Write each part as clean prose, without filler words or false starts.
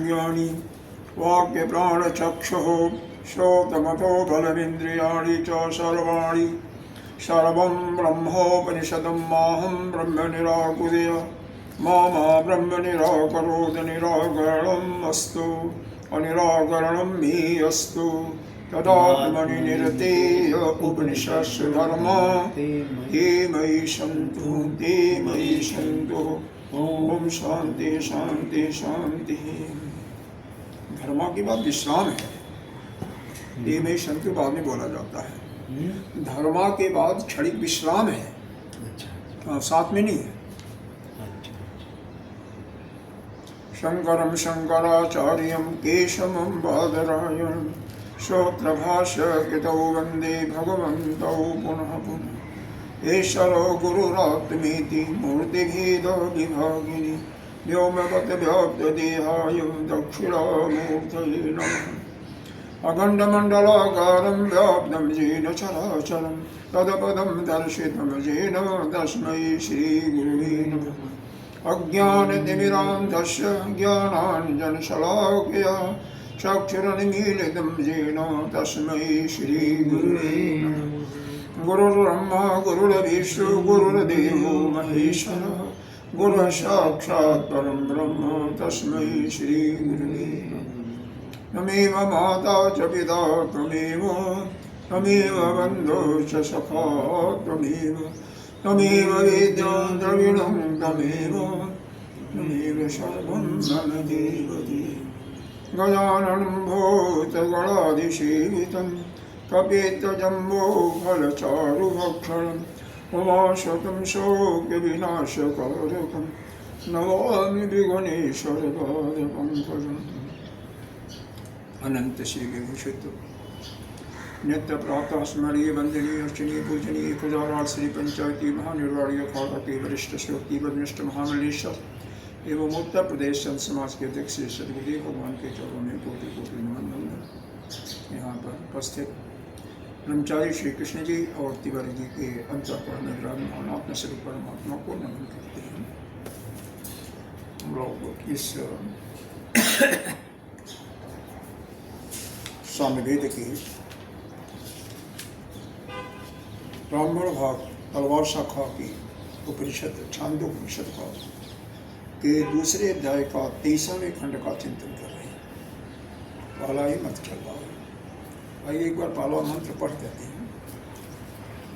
कर्मेन्द्रियाणि वाक्यप्राणचक्षुः श्रोत्रमथो बलमिन्द्रियाणि च सर्वाणि सर्वं ब्रह्मोपनिषदं माहं ब्रह्म निराकुर्य मा ब्रह्म निराकरोत् निराकरणम् अस्तु अनिराकरणं मे अस्तु तदात्मनि निरतेय उपनिषत्सु धर्मा ते मयि सन्तु ओम शांति शांति शांति। धर्मा की बात विश्राम है, ये में संत बाद में बोला जाता है। धर्मा के बाद क्षणिक विश्राम है, साथ में नहीं है। शंकरम शंकराचार्यम केशवम बादरायण श्रोत्रभाष्य कृतौ वंदे भगवन्तौ पुनः पुनः। ईश्वरो गुरुरात्मेति मूर्तिभेद विभागिनी व्योमवत् व्याप्तदेहाय दक्षिणामूर्तये नमः। अखण्डमण्डलाकारं व्याप्तं येन चराचरं तत्पदं दर्शितं येन तस्मै श्रीगुरुवे नमः। अज्ञानतिमिरान्धस्य ज्ञानाञ्जनशलाकया चक्षुरुन्मीलितं येन तस्मै श्रीगुरुवे नमः। गुरुर्ब्रह्मा गुरुर्विष्णु गुरुर्देवो महेश्वरः गुरुः साक्षात् परं ब्रह्म तस्मै श्रीगुरुवे नमः। त्वमेव माता च पिता त्वमेव बन्धो च सखा त्वमेव वेद्यं द्रविणं त्वमेव सर्वं मम देवते। गजाननं भूतगणाधिसेवितं कपित्थजम्बोफलचारुभक्षणम् उमाशतं शोकविनाशकारकं नमामि विघ्नेश्वरपादपङ्कजम्। अनंत श्री विभूषित नित्य प्रातः स्मरणीय वंदनीय अर्चनीय पूजनीय पुजारार्थ श्री पंचायती महानिर्वाणी अखाड़ा के वरिष्ठ श्रोती वरिष्ठ महामलेश्वर एवं उत्तर प्रदेश संत समाज के अध्यक्ष श्री सदगुरुदेव भगवान के चरणों में कोटि कोटि नमन। यहाँ पर उपस्थित ब्रह्मचारी श्री कृष्ण जी और तिवारी जी के अंतःकरण में विराजमान आत्म स्वरूप परमात्मा को नमन करते हैं। हम लोग इस सामवेद की ब्राह्मण भाग तलवार शाखा की उपनिषद छांदोपनिषद का के दूसरे अध्याय का 23वें खंड का चिंतन कर रहे हैं। पहला ही मंत्र चल रहा है, आइए एक बार पहला मंत्र पढ़ देते हैं।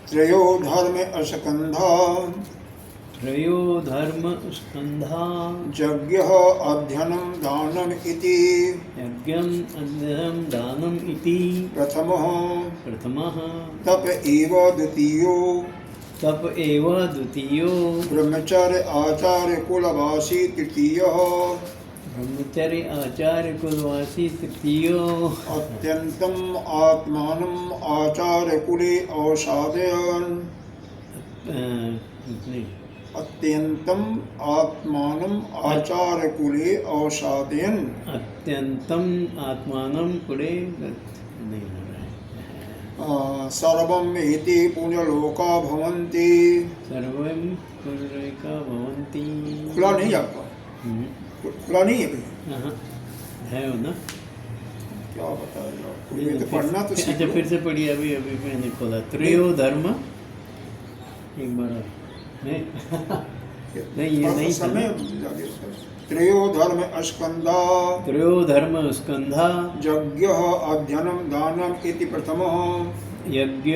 त्रयो धर्म अस्कंधा त्रयो धर्म स्कंधा यज्ञः अध्ययनं दानम् इति यज्ञम् अध्ययनं दानम् इति प्रथमः तप एव द्वितीयो ब्रह्मचर्य आचार्य कुलवासी तृतीयः ब्रह्मचर्य आचार्य कुलवासी तृतीयो अत्यन्तम् आत्मानम् आचार्य कुले अवसादयन् अत्यन्तम् आत्मानम् आचार्य कुले अवसादयन् अत्यन्तम् आत्मानं कुले सर्वम् एते पुण्यलोका भवन्ति। सर्वं पुण्यलोका भवन्ति। खुला नहीं आपका, खुला नहीं है है ना, क्या बताया तो पढ़ना तो अच्छा फिर से पढ़िए। अभी मैंने खोला। त्रयो धर्म एक बार नहीं ये नहीं समय त्रयो धर्म स्कंधा यज्ञः अध्ययनं दानम् इति प्रथमः यज्ञ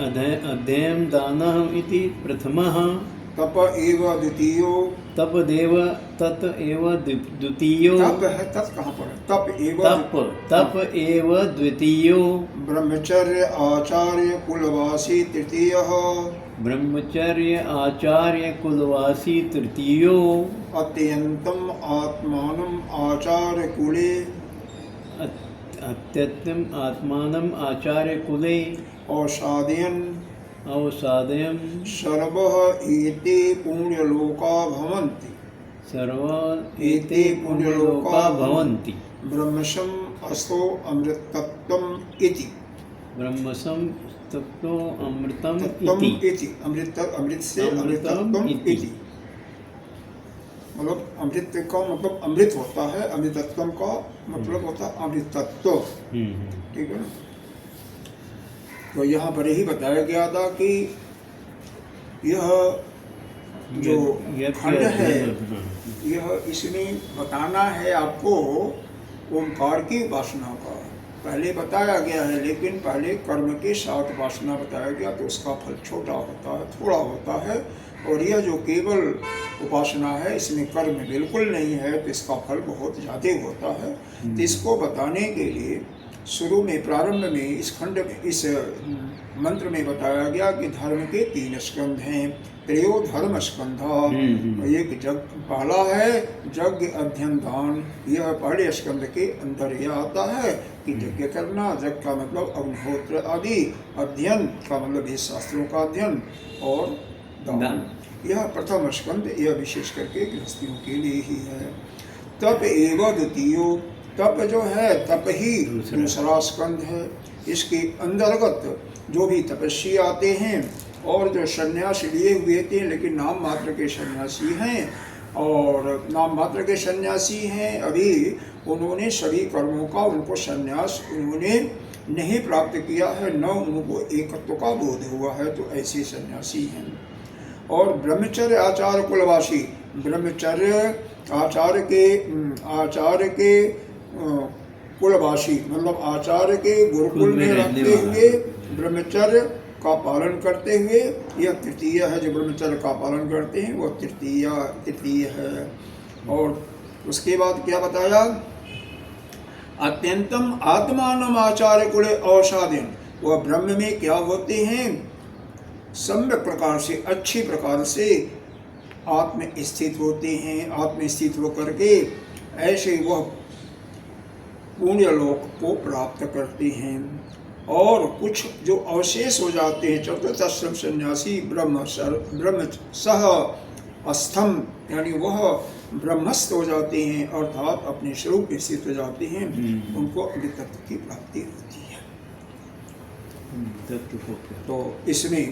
अध्ययनं दानम् इति प्रथमः तप एव द्वितीयो तत एव द्वितीयो तप है, तप कहाँ पर है? तप एव द्वितीयो ब्रह्मचर्य आचार्य कुलवासी तृतीयः ब्रह्मचर्य आचार्य कुलवासी तृतीयो अत्यन्तम् आत्मानम् आचार्य कुले अत्यन्तम् आत्मानम् आचार्य कुले अवसादयन् सर्वः एते पुण्यलोका भवन्ति। ब्रह्मसम् अस्तो अमृतत्वम् इति ब्रह्मसंस्तप्तो अमृतम् इति अमृत से अमृतत्वम् इति मतलब अमृत का मतलब अमृत होता है, अमृतत्व का मतलब होता है अमृतत्व, ठीक है ना। तो यहाँ पर यही बताया गया था कि यह जो खंड है, यह इसमें बताना है आपको ओंकार की उपासना का पहले बताया गया है, लेकिन पहले कर्म के साथ उपासना बताया गया तो उसका फल छोटा होता है, थोड़ा होता है। और यह जो केवल उपासना है इसमें कर्म बिल्कुल नहीं है तो इसका फल बहुत ज़्यादा होता है। तो इसको बताने के लिए शुरू में प्रारंभ में इस खंड में इस मंत्र में बताया गया कि धर्म के 3 स्कंध हैं, त्रयो धर्म स्कंधा। एक जग पहला है यज्ञ अध्ययन दान, यह पहले स्कंध के अंदर यह आता है कि यज्ञ करना, जग का मतलब अग्निहोत्र आदि, अध्ययन का मतलब वेद शास्त्रों का अध्ययन, और दान यह प्रथम स्कंध, यह विशेष करके गृहस्थियों के लिए ही है। तप एवं द्वितीयो, तप जो है तप ही दूसरा स्कंध है। इसके अंतर्गत जो भी तपस्वी आते हैं और जो सन्यास लिए हुए थे लेकिन नाम मात्र के सन्यासी हैं, और नाम मात्र के सन्यासी हैं, अभी उन्होंने सभी कर्मों का उनको सन्यास उन्होंने नहीं प्राप्त किया है, न उनको एकत्व का बोध हुआ है, तो ऐसे सन्यासी हैं। और ब्रह्मचर्य आचार कुलवासी, ब्रह्मचर्य आचार्य के कुलवासी मतलब आचार्य के गुरुकुल में रहते हुए ब्रह्मचर्य का पालन करते हुए, यह तृतीय है। जो ब्रह्मचर्य का पालन करते हैं वह तृतीय है। और उसके बाद क्या बताया, अत्यंतम आत्मानम आचार्य कुल अवसादन, वह ब्रह्म में क्या होते हैं, सम्यक प्रकार से अच्छी प्रकार से आत्म स्थित होते हैं। आत्म स्थित होकर के ऐसे वह पुण्य लोक को प्राप्त करते हैं। और कुछ जो अवशेष हो जाते हैं, चतुर्थाश्रम सन्यासी ब्रह्म सह अस्थम, यानी वह ब्रह्मस्थ हो जाते हैं अर्थात अपने स्वरूप में स्थित हो जाते हैं, उनको अमृत तत्व की प्राप्ति होती है। तो इसमें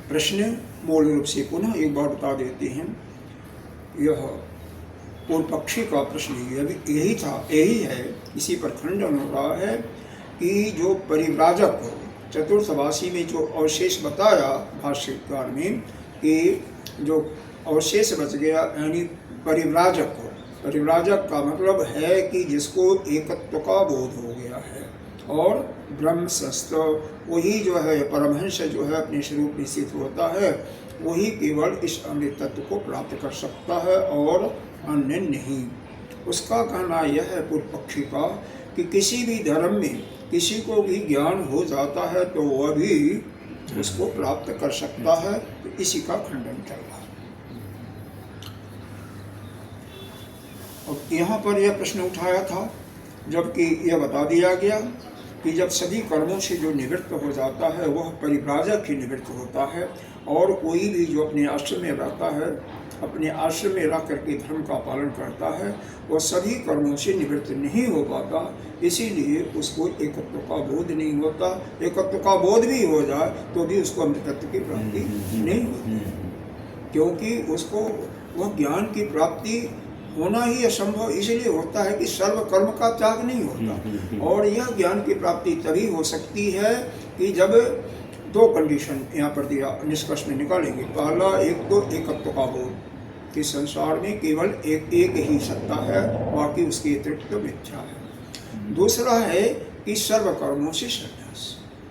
प्रश्न मूल रूप से पुनः एक बार बता देते हैं। यह पूर्व पक्षी का प्रश्न यही था, यही है, इसी पर खंडन हो रहा है कि जो परिव्राजक चतुर्थवासी में जो अवशेष बताया भाष्यकार में कि जो अवशेष बच गया, यानी परिव्राजक का मतलब है कि जिसको एकत्व का बोध हो गया है, और ब्रह्म शस्त्र वही जो है परमहंस जो है अपने स्वरूप में स्थित होता है, वही केवल इस अमृत तत्व को प्राप्त कर सकता है और अन्य नहीं। उसका कहना यह है पूर्व पक्षी का कि किसी भी धर्म में किसी को भी ज्ञान हो जाता है तो वह भी उसको प्राप्त कर सकता है, तो इसी का खंडन चल रहा है। और यहाँ पर यह प्रश्न उठाया था, जबकि यह बता दिया गया कि जब सभी कर्मों से जो निवृत्त हो जाता है वह परिव्राजक ही निवृत्त होता है, और कोई भी जो अपने आश्रम में रहता है, अपने आश्रम में रह करके धर्म का पालन करता है, वह सभी कर्मों से निवृत्त नहीं हो पाता, इसीलिए उसको एकत्व का बोध नहीं होता। एकत्व का बोध भी हो जाए तो भी उसको अमृतत्व की प्राप्ति नहीं होती, क्योंकि उसको वह ज्ञान की प्राप्ति होना ही असंभव इसलिए होता है कि सर्व कर्म का त्याग नहीं होता। और यह ज्ञान की प्राप्ति तभी हो सकती है कि जब 2 कंडीशन यहाँ पर दिया, निष्कर्ष में निकालेंगे। पहला, एक तो एकत्व का बोध कि संसार में केवल एक ही सत्ता है, बाकी उसके अतिरिक्त तो मिथ्या है। दूसरा है कि सर्व कर्मों से संन्यास,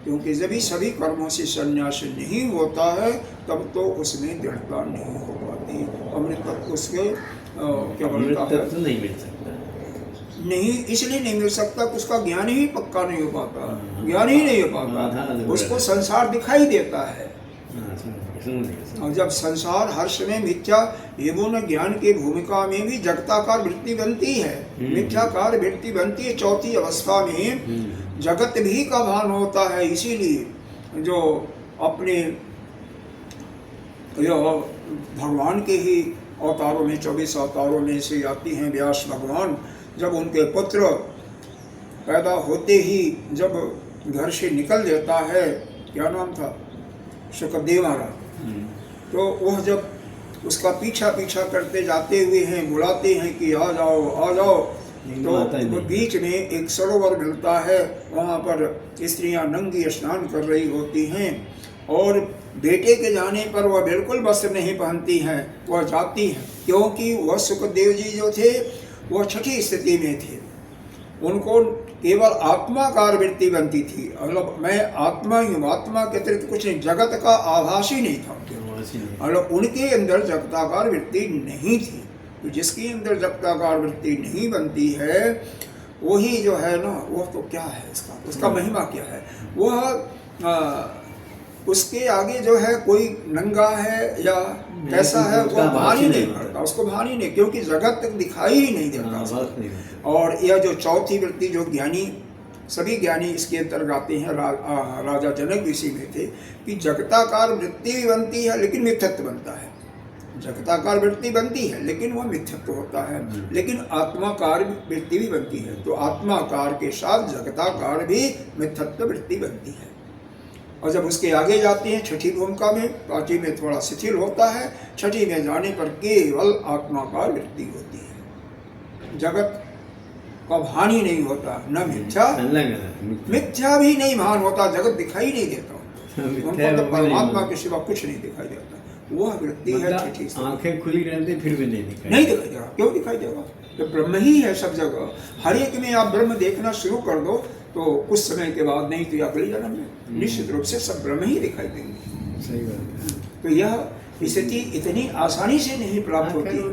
क्योंकि जब भी सभी कर्मों से संन्यास नहीं होता है तब तो उसमें दृढ़ता नहीं हो पाती। अमृत उसके क्या बोलता है, नहीं मिल सकता, नहीं इसलिए नहीं मिल सकता कि उसका ज्ञान ही पक्का नहीं हो पाता, ज्ञान ही नहीं हो पाता, उसको संसार दिखाई देता है। और जब संसार हर समय मिथ्या एवं ज्ञान की भूमिका में भी जगताकार वृत्ति बनती है, मिथ्याकार वृत्ति बनती है, चौथी अवस्था में जगत भी का भान होता है। इसीलिए जो अपने भगवान के ही अवतारों में 24 अवतारों में से आती हैं व्यास भगवान, जब उनके पुत्र पैदा होते ही जब घर से निकल जाता है, क्या नाम था, शुकदेव महाराज, तो वह जब उसका पीछा पीछा करते जाते हुए हैं, बुलाते हैं कि आ जाओ आ जाओ। तो बीच में एक सरोवर मिलता है, वहाँ पर स्त्रियां नंगी स्नान कर रही होती हैं और बेटे के जाने पर वह बिल्कुल वस्त्र नहीं पहनती हैं, वह जाती हैं, क्योंकि वह सुखदेव जी जो थे वह छठी स्थिति में थे। उनको केवल आत्माकार वृत्ति बनती थी, मतलब मैं आत्मा ही हूँ, आत्मा के अतिरिक्त कुछ नहीं, जगत का आभास ही नहीं था, मतलब उनके अंदर जगताकार वृत्ति नहीं थी। तो जिसके अंदर जगताकार वृत्ति नहीं बनती है वही जो है ना, वह तो क्या है उसका महिमा क्या है, वह उसके आगे जो है कोई नंगा है या कैसा है वो भान ही नहीं पड़ता, उसको भान ही नहीं, क्योंकि जगत दिखाई ही नहीं देता। और यह जो चौथी वृत्ति जो ज्ञानी, सभी ज्ञानी इसके अंतर्गत आते हैं, राजा जनक इसी में थे कि जगताकार वृत्ति भी बनती है लेकिन मिथ्यत्व बनता है। जगताकार वृत्ति बनती है लेकिन वह मिथ्यत्व होता है, लेकिन आत्माकार वृत्ति भी बनती है। तो आत्माकार के साथ जगताकार भी मिथ्यत्व वृत्ति बनती है। और जब उसके आगे जाते हैं छठी भूमिका में, पांचवी में थोड़ा शिथिल होता है, छठी में जाने पर केवल आत्माकार वृत्ति होती है, जगत का भान ही नहीं होता, न मिथ्या भी नहीं भान होता, जगत दिखाई नहीं देता उनको, तो परमात्मा के सिवा कुछ नहीं दिखाई देता। वह वृत्ति है छठी। आंखें खुली रहती फिर भी नहीं दिखाई देगा। क्यों दिखाई देगा? तो ब्रह्म ही है सब जगह, हर एक में आप ब्रह्म देखना शुरू कर दो तो कुछ समय के बाद, नहीं तो अगले जन्म में निश्चित रूप से सब ब्रह्म ही दिखाई देंगे। सही बात है। तो यह स्थिति इतनी आसानी से नहीं प्राप्त होती है।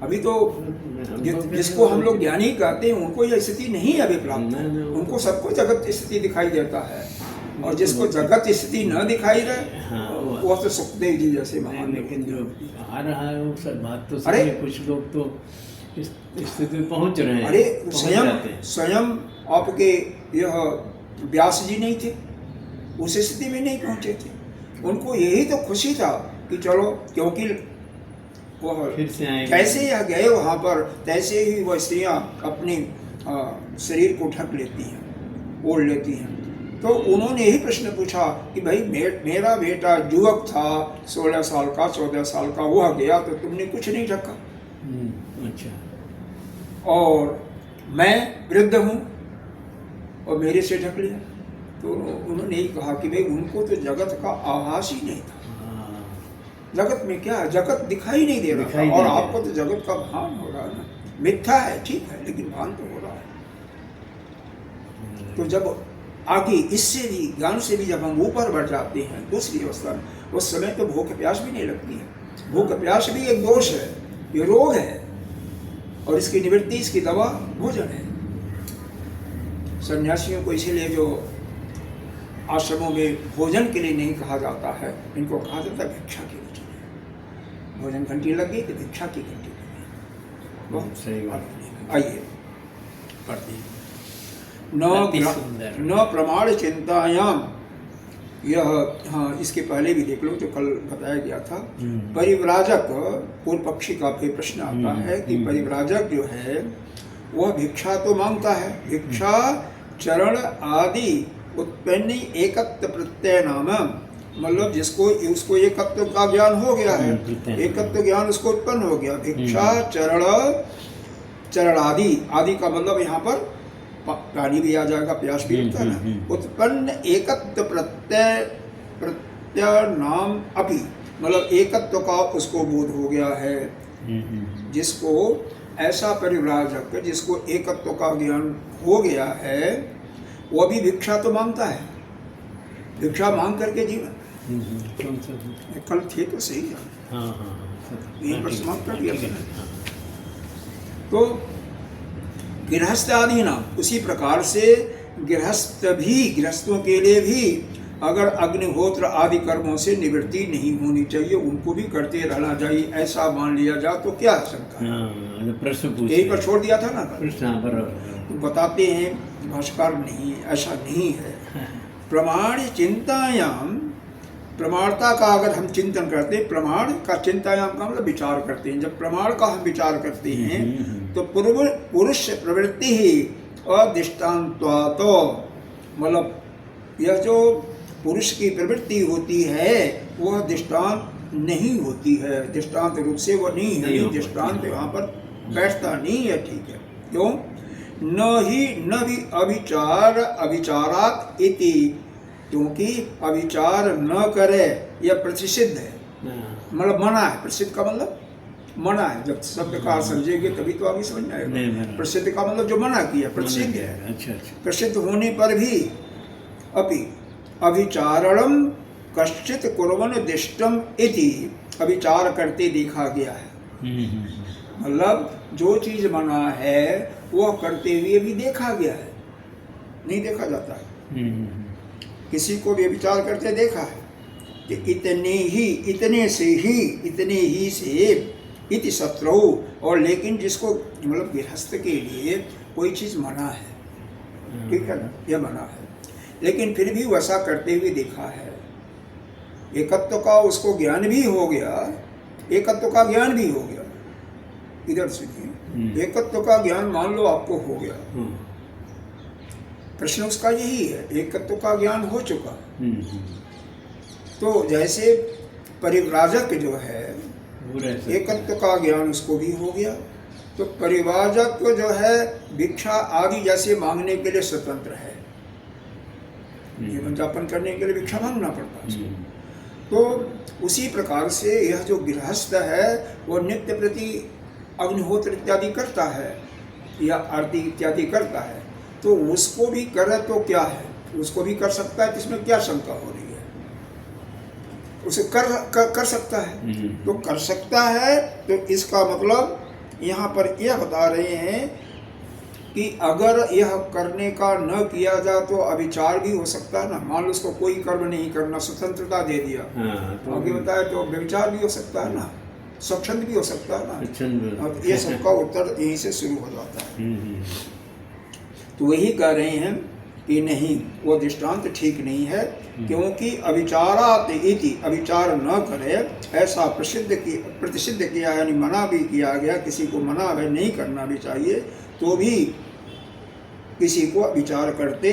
अभी तो जिसको हम लोग ज्ञानी कहते हैं उनको यह स्थिति नहीं अभी प्राप्त है, उनको सबको जगत स्थिति दिखाई देता है, और जिसको जगत स्थिति न दिखाई रहे वो तो सुखदेव जी जैसे महान। लेकिन जो आ रहा है वो सब बात तो सही है, कुछ लोग तो इस स्थिति में पहुंच रहे हैं। अरे स्वयं आपके यह व्यास जी नहीं थे, उस स्थिति में नहीं पहुंचे थे, उनको यही तो खुशी था कि चलो, क्योंकि वह कैसे यह गए वहाँ पर तैसे ही वह स्त्रियाँ अपने शरीर को ढक लेती हैं, ओढ़ लेती हैं। तो उन्होंने यही प्रश्न पूछा कि भाई मेरा बेटा युवक था, 16 साल का 14 साल का, वह गया तो तुमने कुछ नहीं ढका, अच्छा, और मैं वृद्ध हूँ और मेरे से ढक लिया। तो उन्होंने यही कहा कि भाई उनको तो जगत का आभास ही नहीं था, जगत में क्या है, जगत दिखाई नहीं दे रहा था, और आपको तो जगत का भान हो रहा है ना, मिथ्या है ठीक है लेकिन भान तो हो रहा है। तो जब आगे इससे भी ज्ञान से भी जब हम ऊपर बढ़ जाते हैं दूसरी अवस्था में, उस समय तो भूख प्यास भी नहीं लगती है। भूख प्यास भी एक दोष है, ये रोग है, और इसकी निवृत्ति, इसकी दवा भोजन है। सन्यासियों को इसीलिए जो आश्रमों में भोजन के लिए नहीं कहा जाता है, इनको कहा जाता है भिक्षा की घंटी। भोजन घंटी लग गई तो भिक्षा की घंटी लगी। बहुत सही बात। आइए पढ़ते हैं। न प्रमाण चिंतायाम, यह हाँ इसके पहले भी देख लो जो कल बताया गया था। परिव्राजक, पूर्व पक्षी का फिर प्रश्न आता है कि परिव्राजक जो है वह भिक्षा तो मांगता है, भिक्षा चरण आदि उत्पन्न एकत्व प्रत्यय नाम, मतलब जिसको उसको एकत्व का ज्ञान हो गया है, एकत्व ज्ञान उसको उत्पन्न हो गया। भिक्षा चरण आदि, आदि का मतलब यहाँ पर पानी भी आ जाएगा, प्यास भी लगता है ना। उत्पन्न एकत्व प्रत्यय नाम अपि, मतलब एकत्व का उसको बोध हो गया है। जिसको ऐसा परिव्राजक, जिसको एकत्व का ज्ञान हो गया है, वो भी भिक्षा तो मांगता है, भिक्षा मांग करके जीवन। कल थे तो सही है, यहीं पर समाप्त कर दिया। तो गृहस्थ आदि ना, उसी प्रकार से गृहस्थों के लिए भी अगर अग्निहोत्र आदि कर्मों से निवृत्ति नहीं होनी चाहिए, उनको भी करते रहना चाहिए, ऐसा मान लिया जाए तो क्या शंका? यही पर छोड़ दिया था ना, तो बताते हैं भाष्यकार नहीं, ऐसा नहीं है। प्रमाण चिंतायाम, प्रमाणता का अगर हम चिंतन करते, प्रमाण का चिंतायाम का मतलब विचार करते हैं। जब प्रमाण का हम विचार करते हैं तो पुरुष प्रवृत्ति ही अदृष्टान्त्वात्, मतलब यह जो पुरुष की प्रवृत्ति होती है वह दृष्टांत नहीं होती है, दृष्टांत रूप से वो नहीं है, नहीं हो दृष्टांत पाती। यहाँ पर बैठता नहीं है। ठीक है, क्यों? न भी अविचार अविचारात इति, क्योंकि अविचार न करे यह प्रतिषिद्ध है, हाँ। मतलब मना है। प्रसिद्ध का मतलब मना है। जब शब्द का समझेंगे तभी तो आगे समझ में नहीं, आएगा। मना। प्रसिद्ध का मतलब जो मना किया, प्रसिद्ध है। अच्छा अच्छा। प्रसिद्ध होने पर भी अपि अभिचारणम कश्चित कुर्वन् दिष्टम इति, अभिचार करते देखा गया है। मतलब जो चीज मना है वह करते हुए भी देखा गया है, नहीं देखा जाता है। किसी को भी विचार करते देखा है कि इतने ही, इतने ही से इति शत्रु, और लेकिन जिसको मतलब गृहस्थ के लिए कोई चीज मना है, ठीक है ना, यह मना है, लेकिन फिर भी वैसा करते हुए देखा है। एकत्व का उसको ज्ञान भी हो गया, एकत्व का ज्ञान भी हो गया। इधर सुनिए, एकत्व का ज्ञान मान लो आपको हो गया, प्रश्न उसका यही है, एकत्व का ज्ञान हो चुका, तो जैसे परिव्राजक जो है एकत्व का ज्ञान उसको भी हो गया, तो परिव्राजक जो है भिक्षा आदि जैसे मांगने के लिए स्वतंत्र है, जीवन यापन करने के लिए भिक्षा मांगना पड़ता है उसको। तो उसी प्रकार से यह जो गृहस्थ है वो नित्य प्रति अग्निहोत्र इत्यादि करता है या आरती इत्यादि करता है, तो उसको भी करे तो क्या है, उसको भी कर सकता है, इसमें क्या शंका हो रही है? उसे कर सकता है, तो कर सकता है, तो इसका मतलब यहाँ पर यह बता रहे हैं कि अगर यह करने का न किया जाए तो अविचार भी हो सकता है ना। मान लो उसको कोई कर्म नहीं करना, स्वतंत्रता दे दिया, तो आगे बताया तो व्यभिचार भी हो सकता है ना, स्वच्छंद भी हो सकता है ना। और ये सबका उत्तर यहीं से शुरू हो जाता है। तो वही कह रहे हैं कि नहीं, वो दृष्टांत ठीक नहीं है, क्योंकि अविचारात इति, अविचार न करे ऐसा प्रतिषिद्ध किया, यानी मना भी किया गया। किसी को मना है नहीं करना भी चाहिए, तो भी किसी को विचार करते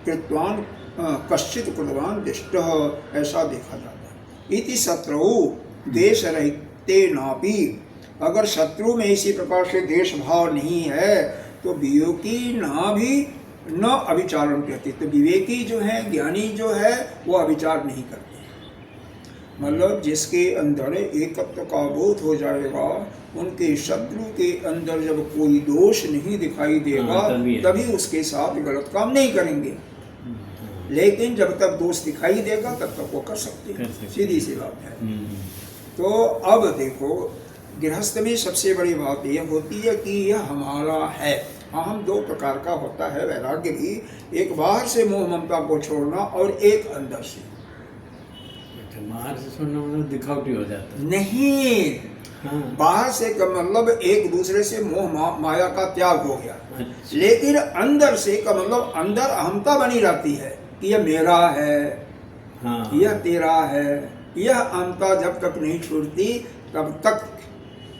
कृतवान कश्चित कृतवान दिष्ट, ऐसा देखा जाता है। इति शत्रु देश रहते नापि, अगर शत्रु में इसी प्रकार से देश भाव नहीं है तो विवेकी ना भी न अविचारण कहते। तो विवेकी जो है, ज्ञानी जो है, वो अविचार नहीं करते। मतलब जिसके अंदर एकत्व का बोध हो जाएगा, उनके शत्रु के अंदर जब कोई दोष नहीं दिखाई देगा, तभी उसके साथ गलत काम नहीं करेंगे। लेकिन जब तक दोष दिखाई देगा तब तक वो कर सकते हैं, सीधी सी बात है। तो अब देखो, गृहस्थ में सबसे बड़ी बात यह होती है कि यह हमारा है। हम दो प्रकार का होता है वैराग्य भी, एक बाहर से मोह ममता को छोड़ना और एक अंदर से। बाहर से छोड़ना मतलब दिखावटी हो जाता है। नहीं, बाहर से का मतलब एक दूसरे से मोह माया का त्याग हो गया। अच्छा। लेकिन अंदर से का मतलब अंदर अहमता बनी रहती है कि यह मेरा है, यह तेरा है। यह अहमता जब तक नहीं छूटती तब तक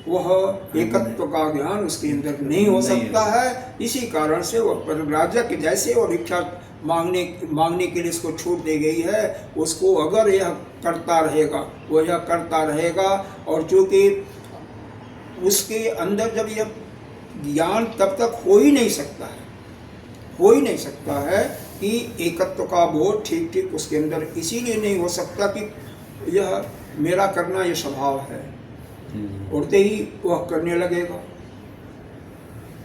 वह एकत्व का ज्ञान उसके अंदर नहीं हो सकता है। इसी कारण से वह परिव्राजक, जैसे वह भिक्षा मांगने के लिए इसको छूट दी गई है, उसको अगर यह करता रहेगा, वह यह करता रहेगा। और चूंकि उसके अंदर जब यह ज्ञान तब तक हो ही नहीं सकता है कि एकत्व का बोध ठीक ठीक उसके अंदर इसीलिए नहीं हो सकता कि यह मेरा करना यह स्वभाव है, उड़ते ही वह करने लगेगा।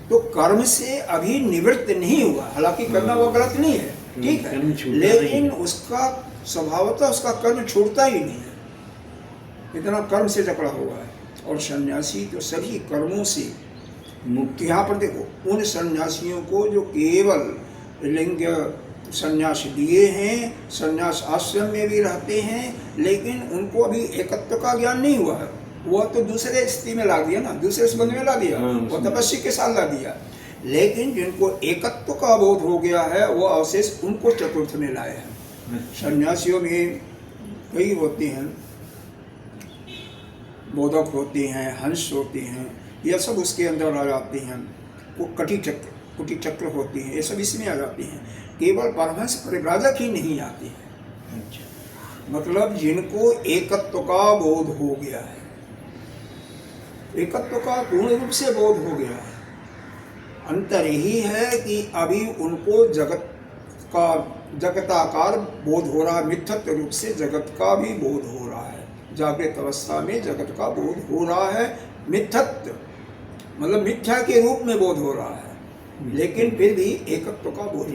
तो कर्म से अभी निवृत्त नहीं हुआ, हालांकि करना वो गलत नहीं है, ठीक है, लेकिन उसका स्वभावतः उसका कर्म छूटता ही नहीं है, इतना कर्म से जकड़ा हुआ है। और सन्यासी तो सभी कर्मों से मुक्त। यहाँ पर देखो, उन सन्यासियों को जो केवल लिंग सन्यास लिए हैं, सन्यास आश्रम में भी रहते हैं, लेकिन उनको अभी एकत्व का ज्ञान नहीं हुआ है। वो तो दूसरे स्थिति में ला दिया ना, दूसरे संबंध में ला दिया, वो तपस्या के साथ ला दिया। लेकिन जिनको एकत्व का बोध हो गया है, वो अवशेष उनको चतुर्थ में लाए हैं। सन्यासियों में कई होते हैं, बोधक होते हैं, हंस होते हैं, यह सब उसके अंदर आ जाते हैं। वो कुटी चक्र होती हैं, ये सब इसमें आ जाते हैं। केवल परमहंस परिव्राजक ही नहीं आते हैं। मतलब जिनको एकत्व का बोध हो गया है, एकत्व का पूर्ण रूप से बोध हो गया है। अंतर यही है कि अभी उनको जगताकार बोध हो रहा है, मिथ्यत्व रूप से जगत का भी बोध हो रहा है। जागृत अवस्था में जगत का बोध हो रहा है, मिथ्यत्व मतलब मिथ्या के रूप में बोध हो रहा है, लेकिन फिर भी एकत्व का बोध,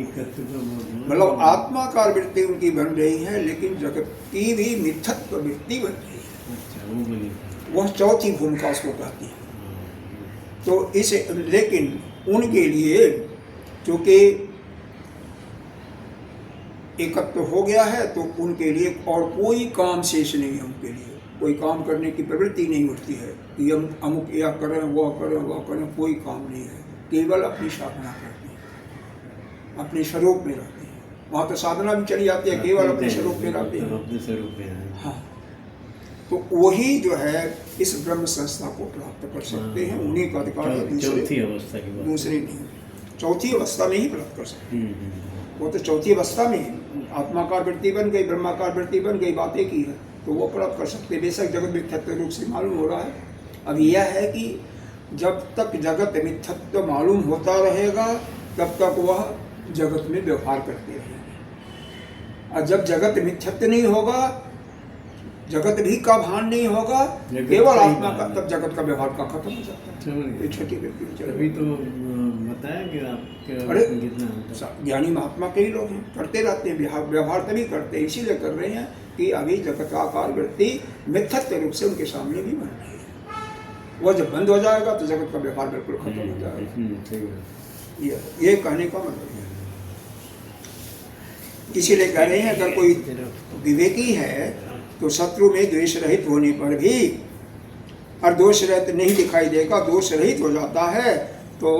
मतलब आत्माकार वृत्ति उनकी बन रही है, लेकिन जगत की भी मिथ्यत्व वृत्ति बन रही है। वह चौथी भूमिका उसको कहती है। तो इसे लेकिन उनके लिए क्योंकि एकत्व हो गया है, तो उनके लिए और कोई काम शेष नहीं है। उनके लिए कोई काम करने की प्रवृत्ति नहीं उठती है कि हम अमुक यह करें वह करें, कोई काम नहीं है। केवल अपनी साधना करते हैं, अपने स्वरूप में रहते हैं। वहाँ तो साधना भी चली जाती है, केवल अपने स्वरूप में रहते हैं। हाँ, तो वही जो है इस ब्रह्म संस्था को प्राप्त कर सकते हैं। उन्हीं का अधिकार है, चौथी अवस्था की बात, दूसरी नहीं। चौथी अवस्था में ही प्राप्त कर सकते हैं। वो तो चौथी अवस्था में आत्माकार वृत्ति बन गई, ब्रह्माकार वृत्ति बन गई, बातें की है, तो वो प्राप्त कर सकते हैं। बेशक जगत मिथ्यत्व रूप से मालूम हो रहा है। अब यह है कि जब तक जगत मिथ्यत्व मालूम होता रहेगा, तब तक वह जगत में व्यवहार करते रहेंगे। और जब जगत मिथ्यत्व नहीं होगा, जगत भी का भान नहीं होगा, केवल आत्मा का, तब जगत का व्यवहार का खत्म हो जाता है। छोटी व्यक्ति अभी तो बताया कि आपके अरे कितना ज्ञानी महात्मा के ही लोग हैं, करते रहते हैं व्यवहार, तभी करते हैं, इसीलिए कर रहे हैं कि अभी जगताकार वृत्ति मिथ्यत्व रूप से उनके सामने भी बन रही है। वह जब बंद हो जाएगा तो जगत का व्यवहार बिल्कुल खत्म हो जाएगा। ये कहने का मतलब है। इसीलिए कह रहे हैं अगर कोई विवेकी है तो शत्रु में द्वेष रहित होने पर भी, और दोष रहित नहीं दिखाई देगा, दोष रहित हो जाता है, तो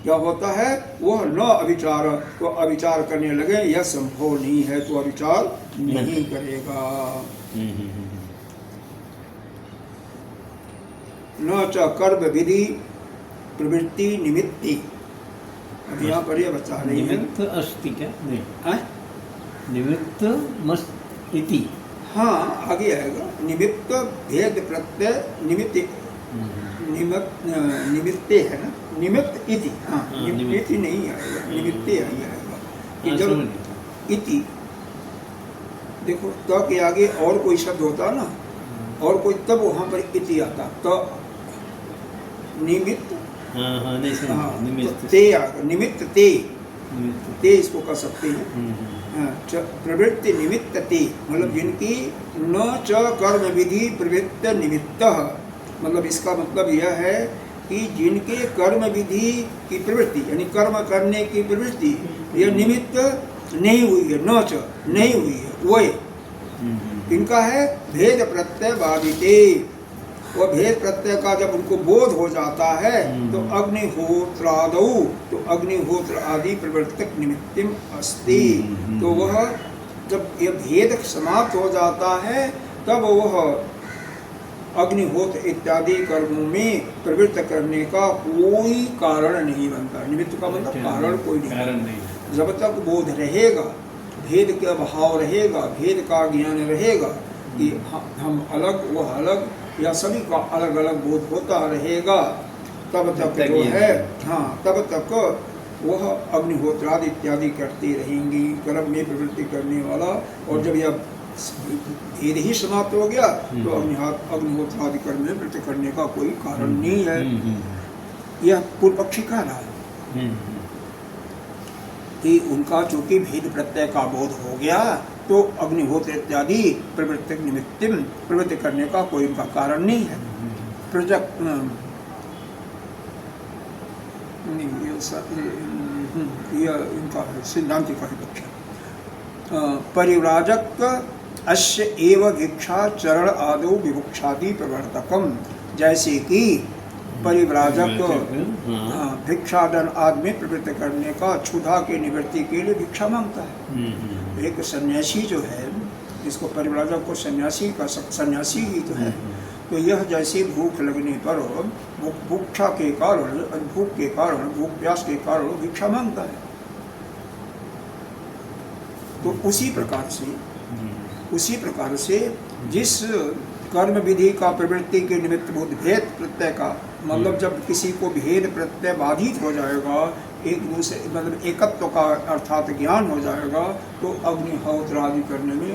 क्या होता है, वह न अविचार, तो अविचार करने लगे, यह संभव नहीं है, तो अविचार नहीं करेगा। न च कर्म विधि प्रवृत्ति निमित्ति। अब यहाँ पर यह बता रही है, निमित्त अस्ति क्या? नहीं, निमित्त मस्त इति। हाँ, आगे आएगा। निमित्त भेद प्रत्यय निमित्त, निमित्ते है ना, निमित्त इति। हाँ, निमित्त नहीं आएगा, निमित्ते आएगा कि जब इति, देखो त के आगे और कोई शब्द होता ना, और कोई, तब वहाँ पर इति आता, तो निमित्त, निमित्त ते आएगा, निमित्त ते इसको कह सकते हैं। प्रवृत्ति निमित्त ते, मतलब जिनकी न च कर्म विधि प्रवृत्त निमित्त, मतलब इसका मतलब यह है कि जिनके कर्म विधि की प्रवृत्ति, यानी कर्म करने की प्रवृत्ति, यह निमित्त नहीं हुई है, न च नहीं हुई है, वह इनका है भेद प्रत्यय बाधिते। वह भेद प्रत्यय का जब उनको बोध हो जाता है, तो अग्निहोत्रादौ, तो अग्निहोत्र आदि प्रवर्तक निमित्तिम अस्ति। तो वह जब यह भेद समाप्त हो जाता है, तब वह अग्निहोत्र इत्यादि कर्मों में प्रवृत्त करने का कोई कारण नहीं बनता। निमित्त का मतलब कारण कोई नहीं। जब तक बोध रहेगा, भेद का भाव रहेगा, भेद का ज्ञान रहेगा कि हम अलग वह अलग, या सभी का अलग अलग बोध होता रहेगा, तब तक जो है, हाँ, तब तक वह अग्निहोत्रादि इत्यादि करते रहेंगी, कर्म में प्रवृत्ति करने वाला। और जब यह भेद ही समाप्त हो गया, तो अग्निहोत्रादि कर्म में प्रवृत्ति करने का कोई कारण नहीं है। यह पूर्व पक्षी कह रहा है कि उनका चूंकि भेद प्रत्यय का बोध हो गया, तो अग्निहोत्र इत्यादि प्रवृत्ति निमित्तिम प्रवृत्ति करने का कोई उनका कारण नहीं है। यह इनका सिद्धांति का पक्ष है। परिव्राजक अस्य एव भिक्षा चरण आदौ विभुक्षादि प्रवर्तकम, जैसे कि परिव्राजक भिक्षादन आदि में प्रवृत्त करने का, क्षुधा के निवृत्ति के लिए भिक्षा मांगता है। एक सन्यासी जो है, जिसको परिव्राजक को सन्यासी का, सन्यासी ही तो है, तो यह जैसे भूख लगने पर भूखा के कारण, भूख के कारण, भूख प्यास के कारण भिक्षा मांगता है। तो उसी प्रकार से उसी प्रकार से जिस कर्म विधि का प्रवृत्ति के निमित्त बहुत भेद प्रत्यय का मतलब जब किसी को भेद प्रत्यय बाधित हो जाएगा, एक दूसरे मतलब एकत्व का अर्थात ज्ञान हो जाएगा, तो अग्निहोत्र आदि करने में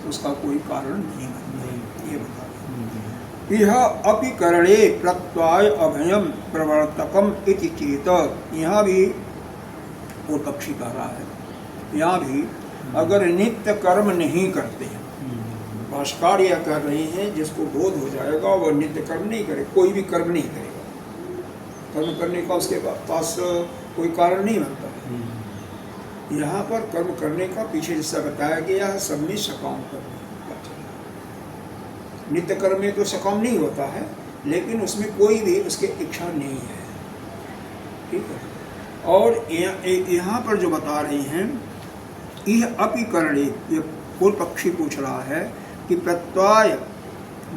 उसका कोई कारण नहीं बनता। ये बता यह अपि करणे प्रत्यय अभयम प्रवर्तकम इति चेत। यहाँ भी वो पक्षी कह रहा है, यहाँ भी अगर नित्य कर्म नहीं करते हैं, भाष्यकार यह कर रहे हैं जिसको बोध हो जाएगा वह नित्य कर्म नहीं करे, कोई भी कर्म नहीं करेगा, कर्म करने का उसके पास कोई कारण नहीं बनता है। यहाँ पर कर्म करने का पीछे जैसा बताया गया है, सब में सकाम कर्म, नित्य कर्म में तो सकाम नहीं होता है, लेकिन उसमें कोई भी उसकी इच्छा नहीं है, ठीक है। और यहाँ पर जो बता रहे हैं, यह अपि करणे, ये पूर्व पक्षी पूछ रहा है कि प्रत्यय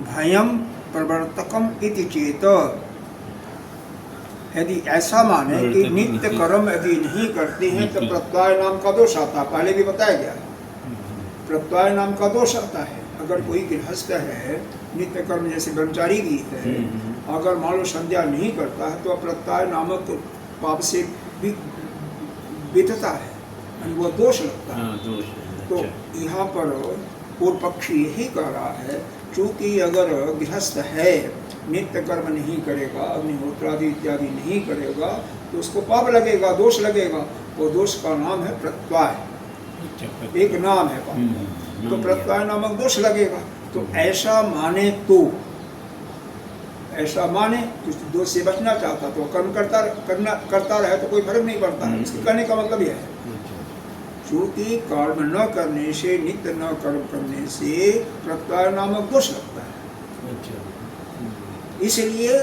भयम प्रवर्तकम इति चेत, यदि ऐसा माने कि नित्य कर्म यदि नहीं करते हैं तो प्रत्यय नाम का दोष आता है, पहले भी बताया गया है, प्रत्यय नाम का दोष आता है। अगर कोई गृहस्थ है, नित्य कर्म जैसे ब्रह्मचारी भी है, अगर मान लो संध्या नहीं करता है तो प्रत्यय नामक पाप से भी बीतता है, वो दोष लगता है। तो यहाँ पर पूर्व पक्षी यही कह रहा है, चूँकि अगर गृहस्थ है, नित्य कर्म नहीं करेगा, अग्निहोत्र आदि इत्यादि नहीं करेगा, तो उसको पाप लगेगा, दोष लगेगा। वो दोष का नाम है प्रत्यय, एक नाम है पाप, तो प्रत्यय नामक दोष लगेगा। तो ऐसा माने तो दोष से बचना चाहता तो कर्म करता रहे तो कोई फर्क नहीं पड़ता है। इसके कहने का मतलब यह है, चूँकि कर्म न करने से, नित्य न कर्म करने से प्रत्यय नामक दोष लगता है, इसलिए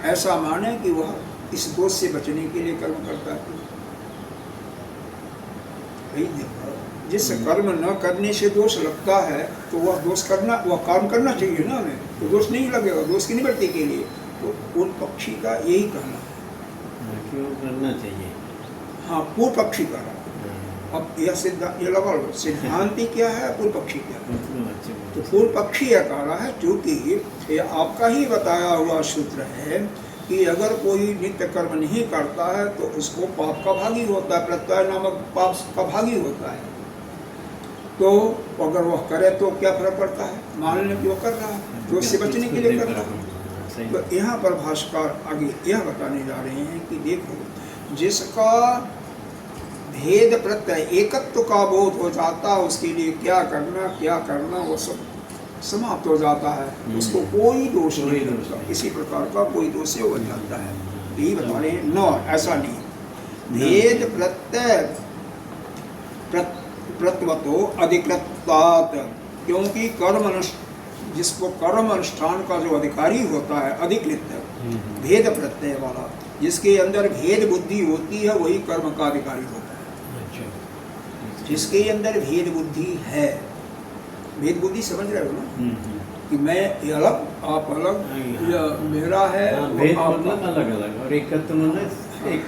ऐसा माने कि वह इस दोष से बचने के लिए कर्म करता है। जिस कर्म न करने से दोष लगता है तो वह दोष करना, वह काम करना चाहिए ना हमें, तो दोष नहीं लगेगा, दोष की निवृत्ति के लिए। तो पूर्व पक्षी का यही कहना है, क्यों करना चाहिए। हाँ, पूर्व पक्षी का रहा। अब यह सिद्धांत, ये लगा लो, सिद्धांति क्या है, पूर्व पक्षी क्या है। तो पूर्व पक्षी यह कह रहा है, क्योंकि ये आपका ही बताया हुआ सूत्र है कि अगर कोई नित्य कर्म नहीं करता है तो उसको पाप का भागी होता है, प्रत्यय नामक पाप का भागी होता है। तो अगर वह करे तो क्या फर्क पड़ता है, मान लें कि वो कर रहा है, दोष से बचने के लिए कर रहा है। तो यहाँ पर भाष्यकार आगे यह बताने जा रहे हैं कि देखो, जिसका भेद प्रत्यय एकत्व का बोध हो जाता है, उसके लिए क्या करना वो सब समाप्त हो जाता है, उसको कोई दोष नहीं होता, किसी प्रकार का कोई दोष हो जाता है। यही बता रहे हैं, न ऐसा नहीं, भेद प्रत्यय प्रत्यवतो अधिकृतात्, क्योंकि जिसको कर्म अनुष्ठान का जो अधिकारी होता है, अधिकृत भेद प्रत्यय वाला, जिसके अंदर भेद बुद्धि होती है वही कर्म का अधिकारी होता है। जिसके अंदर भेद बुद्धि है, भेद बुद्धि समझ रहे हो ना, कि मैं ये अलग, आप अलग, या मेरा है, भेद मतलब अलग अलग और एकत्व मतलब एक।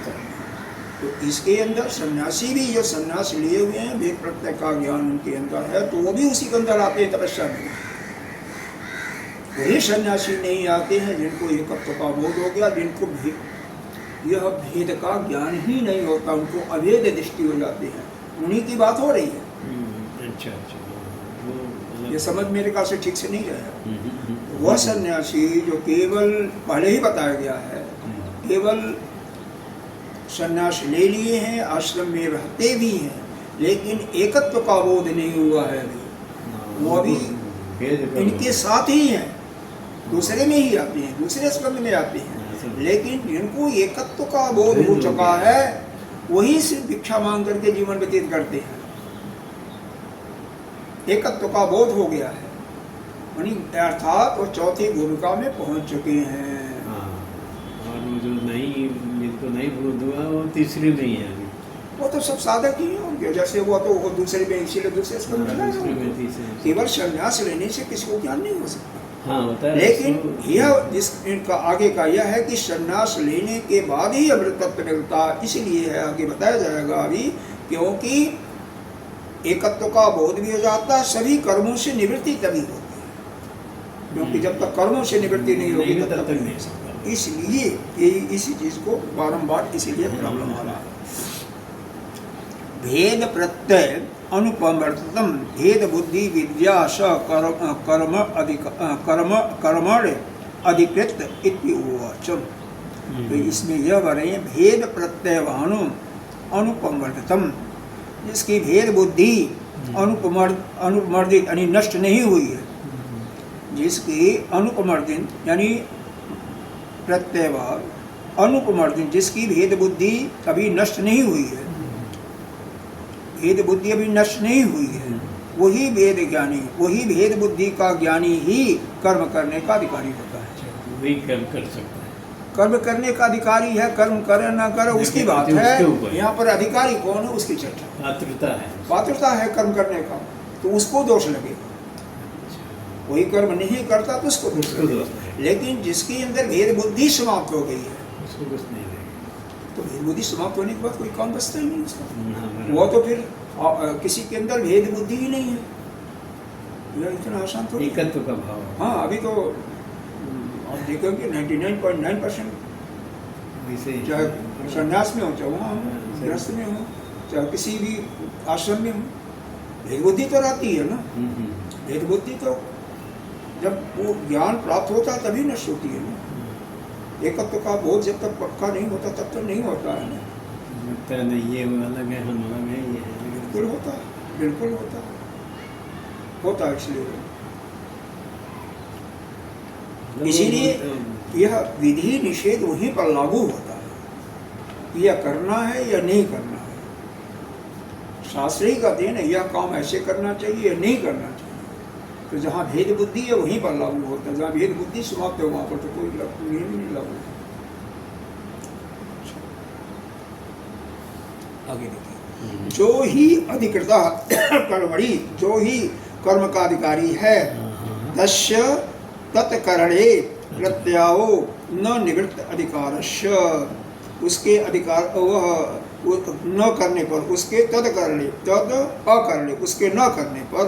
तो इसके अंदर सन्यासी भी जो सन्यास लिए हुए हैं, भेद प्रत्यय का ज्ञान उनके अंदर है, तो वो भी उसी के अंदर आते हैं तपस्या में। वही सन्यासी नहीं आते हैं जिनको एकत्व का बोध हो गया, जिनको यह भेद का ज्ञान ही नहीं होता, उनको अभेद दृष्टि हो जाती है। उन्हीं की बात हो रही है। अच्छा, ये समझ मेरे ख्याल से ठीक से नहीं गया। वह सन्यासी जो केवल पहले ही बताया गया है, केवल सन्यास ले लिए हैं, आश्रम में रहते भी हैं, लेकिन एकत्व का बोध नहीं हुआ है अभी, वो अभी इनके साथ ही हैं, दूसरे में ही आते हैं, दूसरे स्कंद में आते हैं, लेकिन जिनको एकत्व का बोध हो चुका है वही सिर्फ भिक्षा मांग करके जीवन व्यतीत करते हैं। एकत्व का बोध हो गया है, अर्थात वो चौथी भूमिका में पहुंच चुके हैं। और वो जो जिनको नहीं बोध हुआ वो तीसरी में ही है अभी। वो तो सब साधक ही होंगे, जैसे वो तो वो दूसरे में, इसीलिए दूसरे स्कंद में केवल संन्यास लेने से किसी को ज्ञान नहीं हो सकता। लेकिन यह इनका आगे का यह है कि संन्यास लेने के बाद ही अमृत तत्व मिलता, इसलिए है आगे बताया जाएगा अभी, क्योंकि एकत्व का बोध भी हो जाता है, सभी कर्मों से निवृत्ति तभी होती है, क्योंकि जब तक कर्मों से निवृत्ति नहीं होगी तब तक नहीं सकता। इसलिए इसी चीज को बारंबार इसीलिए प्रॉब्लम आ रहा है। भेद प्रत्यय अनुपवर्तनम भेद बुद्धि विद्या स कर्मण अधिकृत इत्युवाच। तो इसमें यह कह रहे हैं भेद प्रत्यय अनुपवर्तनम, जिसकी भेद बुद्धि अनुपमर्दित यानी नष्ट नहीं हुई है, जिसकी अनुपमर्दित यानी प्रत्ययवाद अनुपमर्दित, जिसकी भेद बुद्धि अभी नष्ट नहीं हुई है, भेद बुद्धि अभी नष्ट नहीं हुई है, वही वेद ज्ञानी, वही भेद बुद्धि का ज्ञानी ही कर्म करने का अधिकारी होता है। वही कर्म कर सकता है, कर्म करने का अधिकारी है, कर्म करे ना करे उसकी बात है, यहाँ पर अधिकारी कौन है उसकी चर्चा। पात्रता है, पात्रता है कर्म करने का, तो उसको दोष लगेगा, कोई कर्म नहीं करता तो उसको दोष लगेगा। लेकिन जिसके अंदर भेद बुद्धि समाप्त हो गई है उसको कुछ नहीं लगेगा। तो भेद बुद्धि समाप्त होने के बाद कोई काम बचता ही नहीं उसका, वो तो फिर किसी के अंदर भेद बुद्धि ही नहीं है, यह इतना आसान थोड़ी। एकत्व का भाव। हाँ, अभी तो आप देखोगे 99.9% चाहे संन्यास में हो, चाहे वहाँ हो, गृहस्थ में हो, चाहे किसी भी आश्रम में हो, भेद बुद्धि तो रहती है ना। भेद बुद्धि तो जब वो ज्ञान प्राप्त होता है तभी नष्ट होती है ना। एकत्व का बोध जब तक पक्का नहीं होता तब तक नहीं होता है ना। लगता है नहीं, ये अलग है, हम अलग है, ये है। बिल्कुल होता है, बिल्कुल होता है, होता है। इसीलिए यह विधि निषेध वहीं पर लागू होता है, यह करना है या नहीं करना है। शास्त्र ही कहते हैं ना, यह काम ऐसे करना चाहिए या नहीं करना चाहिए। तो जहाँ भेद बुद्धि है वहीं पर लागू होता है, जहाँ भेद बुद्धि समाप्त है वहाँ पर तो कोई नियम नहीं लागू। आगे देखिए, जो ही अधिकृता कर्मणि, जो ही कर्म का अधिकारी है, तस्य तत्करणे प्रत्याओ न निवृत्त अधिकारस्य, उसके अधिकार वह न करने पर, उसके तत्करणे, तद अकरणे, उसके न करने पर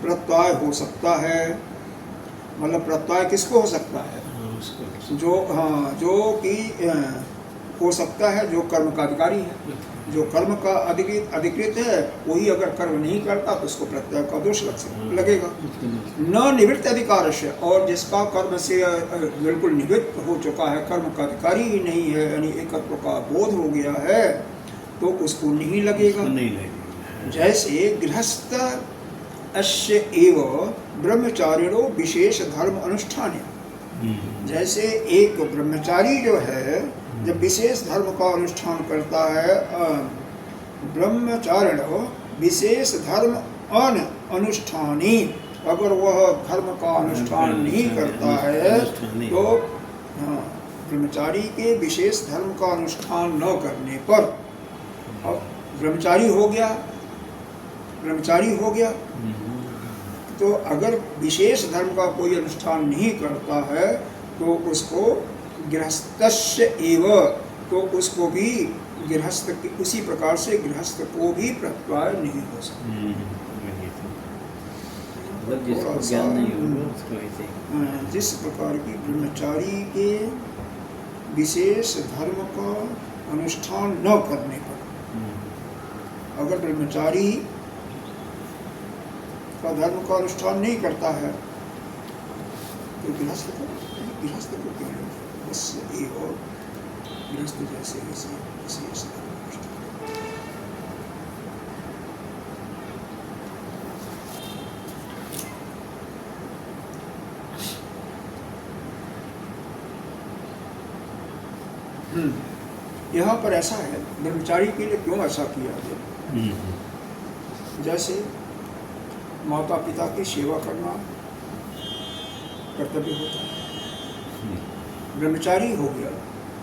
प्रत्यय हो सकता है। मतलब प्रत्यय किसको हो सकता है? जो कि हो सकता है जो कर्म का अधिकारी है। जो कर्म का अधिकृत है वही अगर कर्म नहीं करता तो उसको प्रत्यय का दोष लगेगा। न निवृत्त अधिकार से, और जिसका कर्म से बिल्कुल निवृत्त हो चुका है, कर्म का अधिकारी ही नहीं है, यानी एकत्व का बोध हो गया है, तो उसको नहीं लगेगा। जैसे गृहस्थ अस्य एव ब्रह्मचारिणो विशेष धर्म अनुष्ठान, जैसे एक ब्रह्मचारी जो है जब विशेष धर्म का अनुष्ठान करता है, ब्रह्मचारिण विशेष धर्म अनुष्ठानी, अगर वह धर्म का अनुष्ठान नहीं करता है तो ब्रह्मचारी के विशेष धर्म का अनुष्ठान न करने पर, अब ब्रह्मचारी हो गया तो अगर विशेष धर्म का कोई अनुष्ठान नहीं करता है तो उसको गृहस्थस्य एव, तो उसको भी गृहस्थ, उसी प्रकार से गृहस्थ को भी प्रत्यय नहीं हो सकता। जिस प्रकार की ब्रह्मचारी के विशेष धर्म का अनुष्ठान न करने पर, अगर ब्रह्मचारी का धर्म का अनुष्ठान नहीं करता है तो गृहस्थ को क्या है, बस ये और गृहस्थ जैसे विशेष यहाँ पर ऐसा है, ब्रह्मचारी के लिए क्यों ऐसा किया गया? जैसे माता पिता की सेवा करना कर्तव्य होता है, ब्रह्मचारी हो गया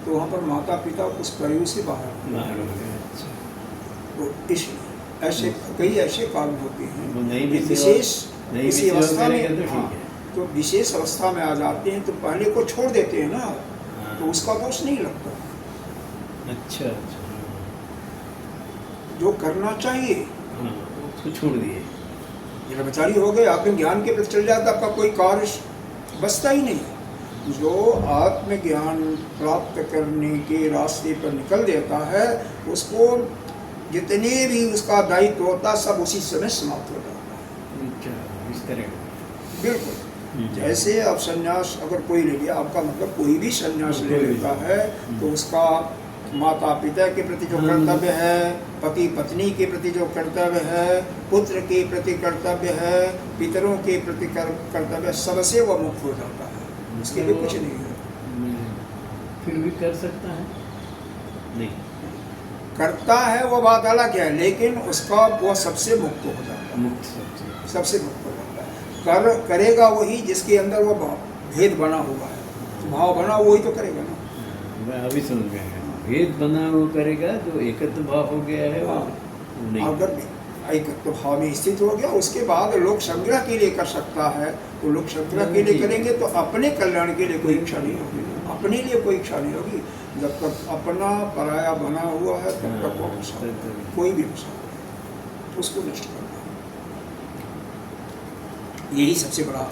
तो वहाँ पर माता पिता उस प्रयोग से बाहर हो गए। तो इसलिए ऐसे कई ऐसे काम होते हैं विशेष इसी अवस्था में, तो विशेष अवस्था में आ जाते हैं तो पहले को छोड़ देते हैं ना, तो उसका दोष नहीं लगता। अच्छा। जो करना चाहिए हाँ, उसको छोड़ दिए। ब्रह्मचारी हो गए, आपने ज्ञान के प्रति चल जाता, आपका कोई कार्य बचता ही नहीं। जो आत्मज्ञान प्राप्त करने के रास्ते पर निकल देता है, उसको जितने भी उसका दायित्व होता सब उसी समय समाप्त हो जाता है। अच्छा, इस तरह बिल्कुल। जैसे अब संन्यास अगर कोई ले लिया, आपका मतलब कोई भी संन्यास ले लेता है तो उसका माता पिता के प्रति जो कर्तव्य है, पति पत्नी के प्रति जो कर्तव्य है, पुत्र के प्रति कर्तव्य है, पितरों के प्रति कर्तव्य, सबसे वह मुक्त हो जाता है, उसके लिए कुछ नहीं है। फिर भी कर सकता है? नहीं करता है वो बात अलग है, लेकिन उसका वह सबसे मुक्त हो जाता है, मुक्त सबसे मुक्त हो जाता है। करेगा वही जिसके अंदर वो भेद बना हुआ है, भाव बना वही तो करेगा ना। मैं अभी समझ गया, भेद बना वो करेगा, जो एकत्व भाव हो गया है वो नहीं। अगर एकत्व भाव में स्थित हो गया, उसके बाद लोक संग्रह के लिए कर सकता है, तो लोक संग्रह के लिए करेंगे तो अपने कल्याण के लिए कोई इच्छा नहीं होगी, अपने लिए कोई इच्छा नहीं होगी। जब तक अपना पराया बना हुआ है तब तक वो कोई भी हो उसको नष्ट करना, यही सबसे बड़ा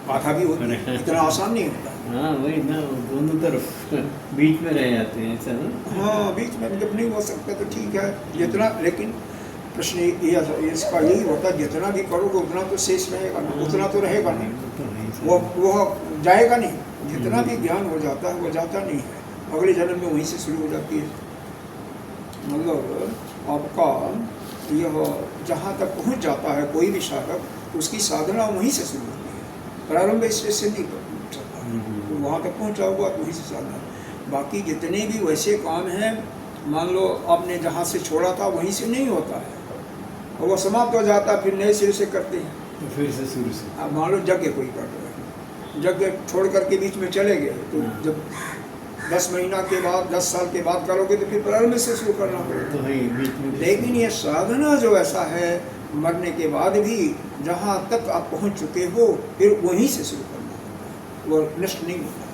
बाधा भी होती है, इतना आसान नहीं होता। हाँ वही ना, दोनों तरफ बीच में रह जाते हैं ऐसा ना। हाँ, बीच में जब नहीं हो सकता तो ठीक है जितना, लेकिन प्रश्न ये इसका यही होता है, जितना भी करोगे उतना तो शेष रहेगा ना, उतना तो रहेगा नहीं, वो जाएगा नहीं। जितना भी ज्ञान हो जाता है वो जाता नहीं है, अगले जन्म में वहीं से शुरू हो जाती है। मतलब आपका यह जहाँ तक पहुँच जाता है कोई भी साधक, उसकी साधना वहीं से शुरू होती है, प्रारंभ इससे नहीं चलता, तो वहाँ तक पहुँचा हुआ तो वहीं से साधना। बाकी जितने भी वैसे काम हैं, मान लो आपने जहाँ से छोड़ा था वहीं से नहीं होता है, और वो समाप्त हो जाता है, फिर नए सिरे से करते हैं, तो फिर से शुरू से। अब मान लो यज्ञ कोई कर रहे हैं, यज्ञ छोड़ करके बीच में चले गए, तो जब 10 महीना के बाद 10 साल के बाद करोगे तो फिर प्रारंभ से शुरू करना पड़ेगा। तो बीच में लेकिन ये साधना जो ऐसा है, मरने के बाद भी जहाँ तक आप पहुँच चुके हो फिर वहीं से शुरू करना होता है, वो नष्ट नहीं होता,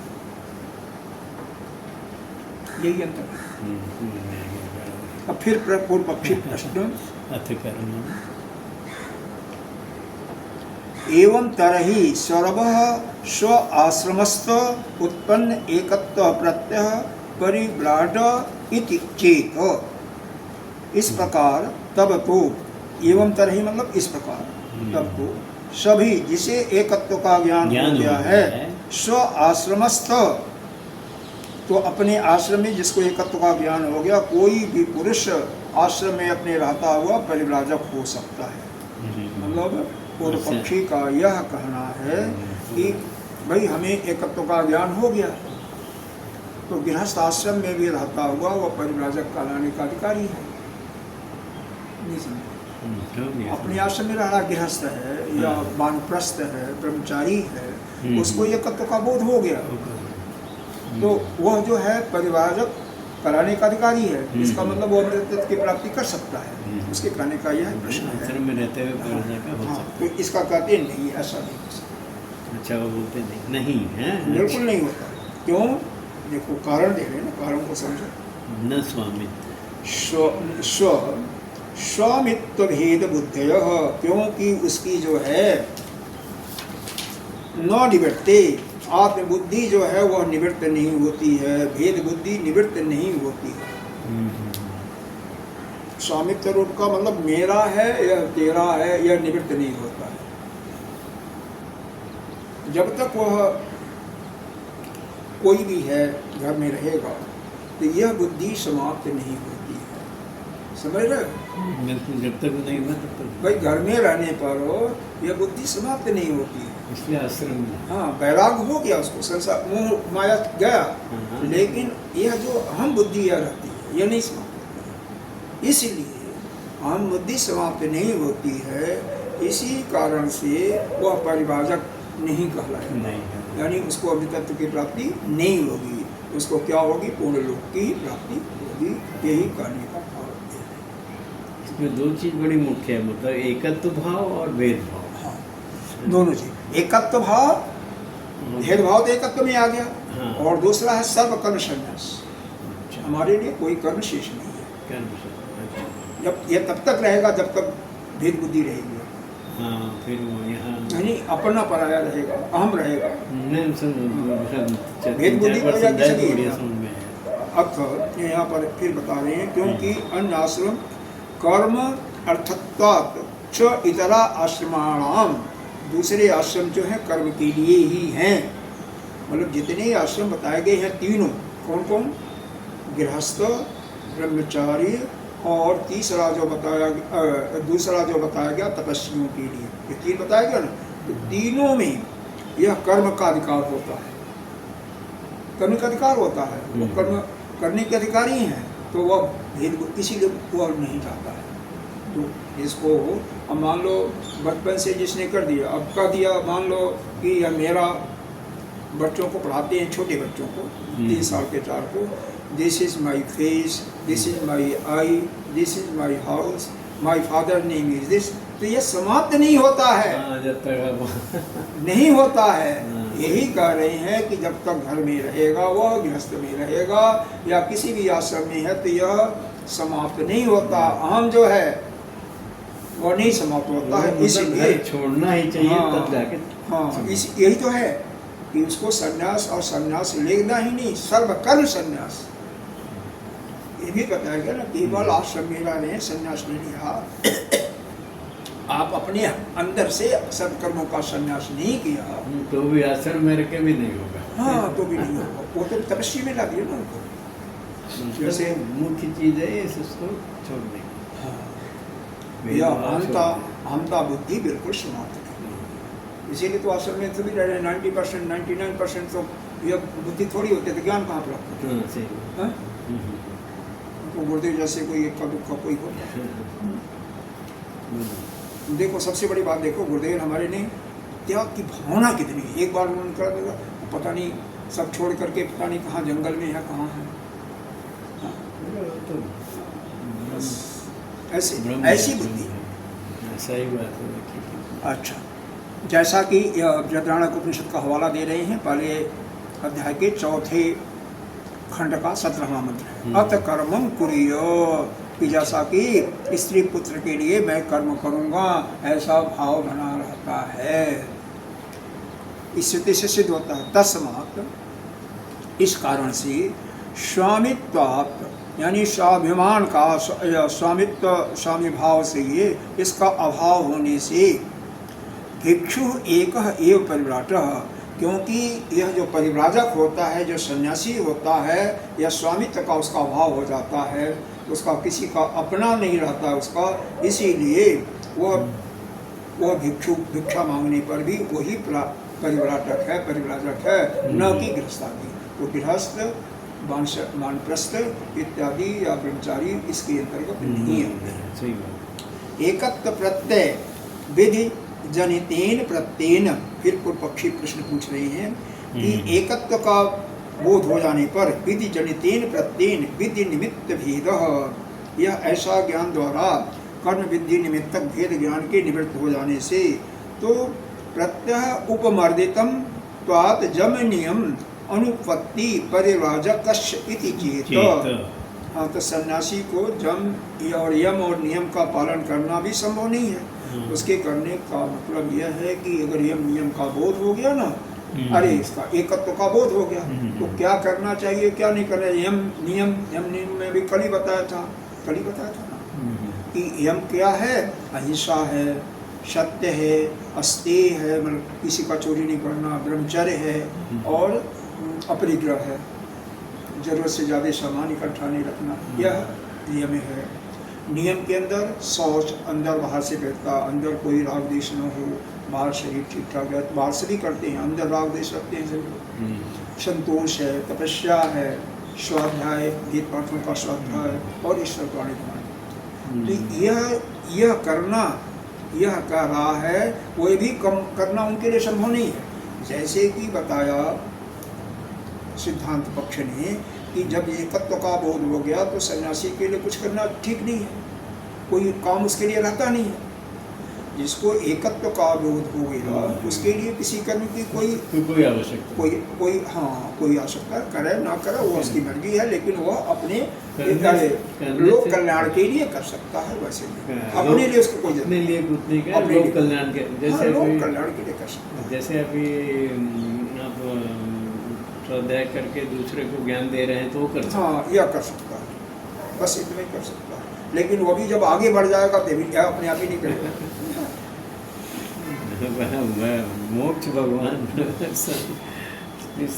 यही अंतर है। अब फिर पूर्व पक्षी प्रश्न, अथ कर्म एवं तरहि सर्वः स्व आश्रमस्थ उत्पन्न एकत्व प्रत्यय परिव्राट इति चेत, इस प्रकार तब तो, एवं तरहि मतलब इस प्रकार, तब तो सभी जिसे एकत्व का ज्ञान हो गया है, स्व आश्रमस्थ, तो अपने आश्रम में जिसको एकत्व का ज्ञान हो गया, कोई भी पुरुष आश्रम में अपने रहता हुआ परिव्राजक हो सकता है। मतलब पूर्व पक्षी का यह कहना है कि भाई हमें एकत्व का ज्ञान हो गया, तो गृहस्थ आश्रम में भी रहता हुआ वह परिव्राजक कहलाने का अधिकारी है। नहीं समझे? अपने आश्रम में रह रहा गृहस्थ है या वानप्रस्थ है, ब्रह्मचारी है, उसको एकत्व का बोध हो गया, तो वह जो है परिव्राजक कराने का अधिकारी है। इसका मतलब वो अमृतत्व की प्राप्ति कर सकता है, उसके कहने का यह प्रश्न है। में रहते हुए हाँ, तो इसका कहते नहीं, ऐसा नहीं हो सकता। अच्छा, वो बोलते नहीं है, बिल्कुल नहीं होता। क्यों? देखो कारण दे रहे ना, कारण को समझो। न स्वामित्व, स्वामित्व भेद बुद्धय, क्योंकि उसकी जो है न निवृत्ते, आत्मबुद्धि जो है वह निवृत्त नहीं होती है, भेद बुद्धि निवृत्त नहीं होती है। स्वामित्व रूप का मतलब मेरा है या तेरा है, यह निवृत्त नहीं होता है। जब तक वह कोई भी है घर में रहेगा तो यह बुद्धि समाप्त नहीं होती है, समझ रहे हो? जब तक नहीं हुआ तब तक भाई घर में रहने पर यह बुद्धि समाप्त नहीं होती है, इसलिए आश्रम में। हाँ, वैराग हो गया, उसको संसार मोह माया गया, लेकिन यह जो अहम बुद्धि यह रहती है, यह नहीं समाप्त होती है। इसलिए अहम बुद्धि समाप्त नहीं होती है, इसी कारण से वह परिभाजक नहीं कहलाएगा, यानी उसको अमृतत्व की प्राप्ति नहीं होगी, उसको क्या होगी? पूर्ण लोक की प्राप्ति होगी। यही कहने का भाव है। इसमें दो चीज बड़ी मुख्य है, मतलब एकत्व भाव और भेद भाव। हाँ, दोनों चीज, एकत्व भाव, भेदभाव तो एकत्व में आ गया। हाँ। और दूसरा है सर्व कर्म संन्यास, हमारे लिए कोई कर्म शेष नहीं है, कर्म शब्द। जब ये तब तक रहेगा जब तक भेद बुद्धि रहेगी, हाँ फिर वो यहाँ यानी अपना पराया रहेगा, अहम रहेगा। नहीं भेद बुद्धि हो जाती है सभी। समझ में है। अर्थ यहाँ पर फिर बता रहे हैं, क्योंकि अन्य आश्रम कर्म अर्थत्वात् च इतरा आश्रमाणाम, दूसरे आश्रम जो है कर्म के लिए ही हैं। मतलब जितने आश्रम बताए गए हैं तीनों, कौन कौन? गृहस्थ, ब्रह्मचारी और तीसरा जो दूसरा जो बताया गया तपस्वियों के लिए, ये तीन बताया गया ना। तो तीनों में यह कर्म का अधिकार होता है, कर्म का अधिकार होता है, वो कर्म करने के अधिकारी हैं। तो वह भेद इसीलिए वह नहीं चाहता है। तो इसको अब मान लो बचपन से जिसने कर दिया, अब कर दिया, मान लो कि यह मेरा, बच्चों को पढ़ाते हैं, छोटे बच्चों को 3 साल के 4 को, this is my face, this is my I, this is my house, my father name is this. तो यह समाप्त नहीं होता है, जब तक नहीं होता है। यही कह रहे हैं कि जब तक घर में रहेगा, वह गृहस्थ में रहेगा या किसी भी आश्रम में है, तो यह समाप्त नहीं होता। अहम जो है वो नहीं समाप्त होता है, इसलिए छोड़ना ही चाहिए। हाँ, तब जाके हाँ, यही तो है कि उसको संन्यास, और संन्यास लेना ही नहीं, सर्वकर्म संन्यास। ये भी बताया गया ना, केवल आश्रम में रह रहे हैं, संन्यास नहीं लिया। आप अपने अंदर से सब कर्मों का संन्यास नहीं किया, तो भी आश्रम में रखे भी नहीं होगा। हाँ, तो भी नहीं होगा। वो तो तपस्वी में ला दिया ना उनको। जैसे मुख्य चीज है इसको छोड़ने की। यह अहंता बुद्धि बिल्कुल समाप्त है। इसीलिए तो आश्रम में सभी रह रहे हैं। 90%, 99% तो यह बुद्धि थोड़ी होती है, तो ज्ञान कहाँ प्राप्त होता है? तो गुरुदेव जैसे कोई इक्का दुक्का कोई होता है। देखो सबसे बड़ी बात देखो, गुरुदेव हमारे ने त्याग की भावना कितनी है। एक बार उन्होंने कर दिया, पता नहीं सब छोड़ करके पता नहीं कहाँ जंगल में है, कहाँ है। ऐसी बुद्धि। सही बात है। अच्छा, जैसा कि बृहदारण्यक उपनिषद का हवाला दे रहे हैं, पहले अध्याय के 4थे खंड का 17वां मंत्र है, अत कर्मम कुर्यो, कि जैसा कि स्त्री पुत्र के लिए मैं कर्म करूंगा, ऐसा भाव बना रहता है। इस स्थिति से सिद्ध होता है तस्मात्, इस कारण से स्वामित्वात्, यानी स्वाभिमान का स्वामित्व, स्वामी भाव से ये इसका अभाव होने से भिक्षु एक एव परिव्राजः, क्योंकि यह जो परिव्राजक होता है, जो सन्यासी होता है, यह स्वामित्व का उसका अभाव हो जाता है, उसका किसी का अपना नहीं रहता उसका। इसीलिए वह भिक्षा मांगने पर भी वही परिव्राजक है, न कि गृहस्थादि। तो गृहस्थ, वानप्रस्थ इत्यादि या ब्रह्मचारी इसके अंतर्गत नहीं है। एकत्व प्रत्यय विधि जनितेन प्रत्ययन, फिर पूर्व पक्षी प्रश्न पूछ रहे हैं कि एकत्व का बोध हो जाने पर विधि जनितेन प्रत्ययन विधि निमित्त भेद, यह ऐसा ज्ञान द्वारा कर्म विधि निमित्तक भेद ज्ञान के निवृत्त हो जाने से, तो प्रत्यय उपमर्दितम त्वात् जम नियम अनुपत्ति परिव्राजकस्य इति चेत। हाँ, तो सन्यासी को जम और यम और नियम का पालन करना भी संभव नहीं है। उसके करने का मतलब यह है कि अगर यम नियम का बोध हो गया ना, अरे इसका एकत्व का बोध हो गया, तो क्या करना चाहिए क्या नहीं करना। यम नियम में भी कल ही बताया था ना कि यम क्या है, अहिंसा है, सत्य है, अस्तेय है, मतलब किसी का चोरी नहीं करना, ब्रह्मचर्य है, और अपरिग्रह है, जरूरत से ज़्यादा सामान इकट्ठा नहीं रखना, यह नियम है। नियम के अंदर शौच अंदर बाहर से बैठता, अंदर कोई राग देश न हो, बाहर शरीर ठीक ठाक है, बाहर से भी करते हैं, अंदर राग देश रखते हैं सभी। संतोष है, तपस्या है, स्वाध्याय, गीत पाठों का स्वाध्याय और ईश्वर का निधान। तो यह करना, यह कह रहा है, कोई भी कम करना उनके लिए संभव नहीं है। जैसे कि बताया सिद्धांत पक्ष ने कि जब एकत्व का बोध हो गया तो सन्यासी के लिए कुछ करना ठीक नहीं है, कोई काम उसके लिए रहता नहीं है। जिसको एकत्व का बोध हो गया उसके लिए किसी कर्म की कोई आवश्यकता कोई आवश्यकता करे ना करे वो उसकी मर्जी है, लेकिन वह अपने करने लोक से- कल्याण के लिए कर सकता है। वैसे नहीं, हाँ, अपने लिए उसको कोई जरूरत अपने लिए कुछ नहीं कर, अपने लोक लिए- कल्याण के नहीं। जैसे हाँ, लोक अभी कल्याण के लिए कर सकता है। जैसे अभी आप स्वाध्याय करके दूसरे को ज्ञान दे रहे हैं तो वो कर सकते हाँ, यह कर सकता है, बस इतना ही कर सकता है। लेकिन वो भी जब आगे बढ़ जाएगा तो भी क्या अपने आप ही नहीं करेगा। हैं। मोक्ष भगवान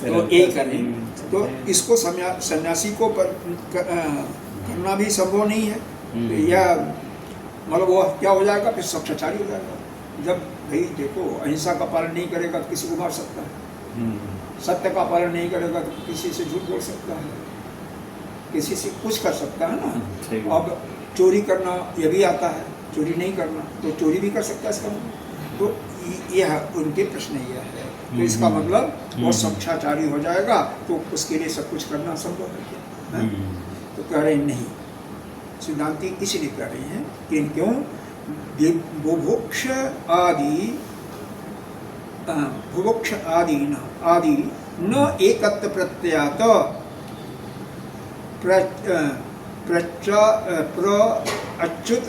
तो एक करें तो इसको सन्यासी को करना भी संभव नहीं है। तो यह मतलब वो क्या हो जाएगा, फिर स्वच्छाचारी हो जाएगा। जब भाई देखो अहिंसा का पालन नहीं करेगा तो किसी को मार सकता है, सत्य का पालन नहीं करेगा तो किसी से झूठ बोल सकता है, किसी से कुछ कर सकता है ना। अब चोरी करना यह भी आता है, चोरी नहीं करना तो चोरी भी कर सकता है इसका मतलब। तो यह उनके प्रश्न यह है, तो इसका मतलब वो स्वच्छाचारी हो जाएगा तो उसके लिए सब कुछ करना संभव है क्या? तो कह रहे नहीं, सिद्धांति इसलिए कह रहे हैं कि क्यों बुभुक्ष आदि न एकत्व प्रत्ययात अच्युत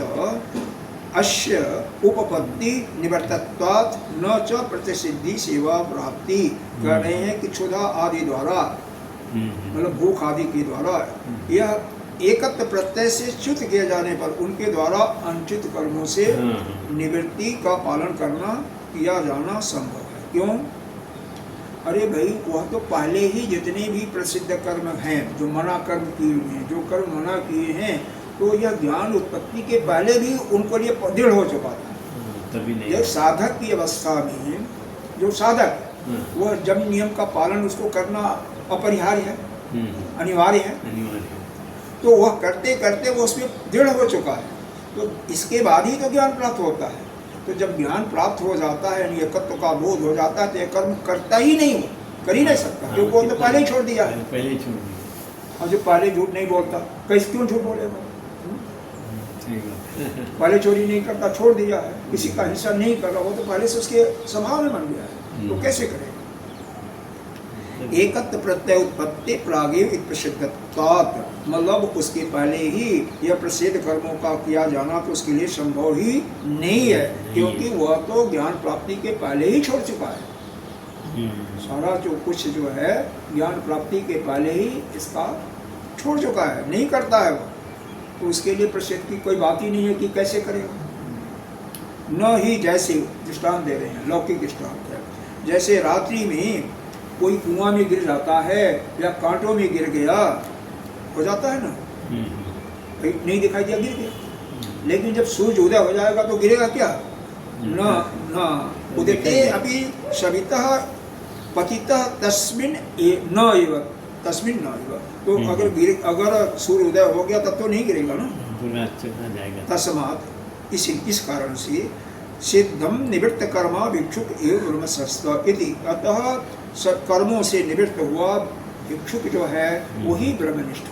अस्य उपपत्ति निवर्तत्वात् न च प्रतिसिद्धि सेवा प्राप्ति। कह रहे हैं कि क्षुधा आदि द्वारा मतलब भूख आदि के द्वारा यह एकत्व प्रत्यय से च्युत किए जाने पर उनके द्वारा अनुचित कर्मों से निवृत्ति का पालन करना किया जाना संभव है। क्यों? अरे भाई वह तो पहले ही जितने भी प्रसिद्ध कर्म हैं जो मना कर्म किए हुए हैं, जो कर्म मना किए हैं, तो यह ज्ञान उत्पत्ति के पहले भी उनको लिए दृढ़ हो चुका था। तभी नहीं यह साधक की अवस्था में जो साधक वह जब नियम का पालन उसको करना अपरिहार्य है, अनिवार्य है, तो वह करते करते वो उसमें दृढ़ हो चुका है। तो इसके बाद ही तो ज्ञान प्राप्त होता है। तो जब ज्ञान प्राप्त हो जाता है, एकत्व का बोध हो जाता है, तो यह कर्म करता ही नहीं, हो कर ही नहीं सकता, क्योंकि वो तो पहले ही छोड़ दिया है। पहले ही छोड़ दिया। और जो पहले झूठ नहीं बोलता, कैसे क्यों झूठ बोलेगा? पहले चोरी नहीं करता, छोड़ दिया है, किसी का हिस्सा नहीं कर रहा, वो तो पहले से उसके स्वभाव में बन गया है, तो कैसे करेगा? एकत्व प्रत्यय उत्पत्ति प्रागेव प्रसिद्धत्वात्, मतलब उसके पहले ही यह प्रसिद्ध कर्मों का किया जाना तो उसके लिए संभव ही नहीं है, क्योंकि वह तो ज्ञान प्राप्ति के पहले ही छोड़ चुका है। सारा जो कुछ जो है ज्ञान प्राप्ति के पहले ही इसका छोड़ चुका है, नहीं करता है वो, तो उसके लिए प्रसिद्ध की कोई बात ही नहीं है कि कैसे करेगा। न ही जैसे दृष्टांत दे रहे हैं, लौकिक दृष्टांत है, जैसे रात्रि में कोई कुआं में गिर जाता है या कांटों में गिर गया, हो जाता है ना, नहीं दिखाई दिया, गिर गया। लेकिन जब सूर्य उदय हो जाएगा तो गिरेगा क्या? न उदिते अभी सवितः पतितः तस्मिन् न एव तस्मिन् न एव। तो अगर सूर्य उदय हो गया तब तो नहीं गिरेगा ना, तस्मात् इस कारण से सिद्धम निवृत्त कर्मा भिक्षुक एवं ब्रह्मस्थ इति। अतः कर्मों से निवृत्त हुआ भिक्षुक जो है वही ब्रह्मनिष्ठ,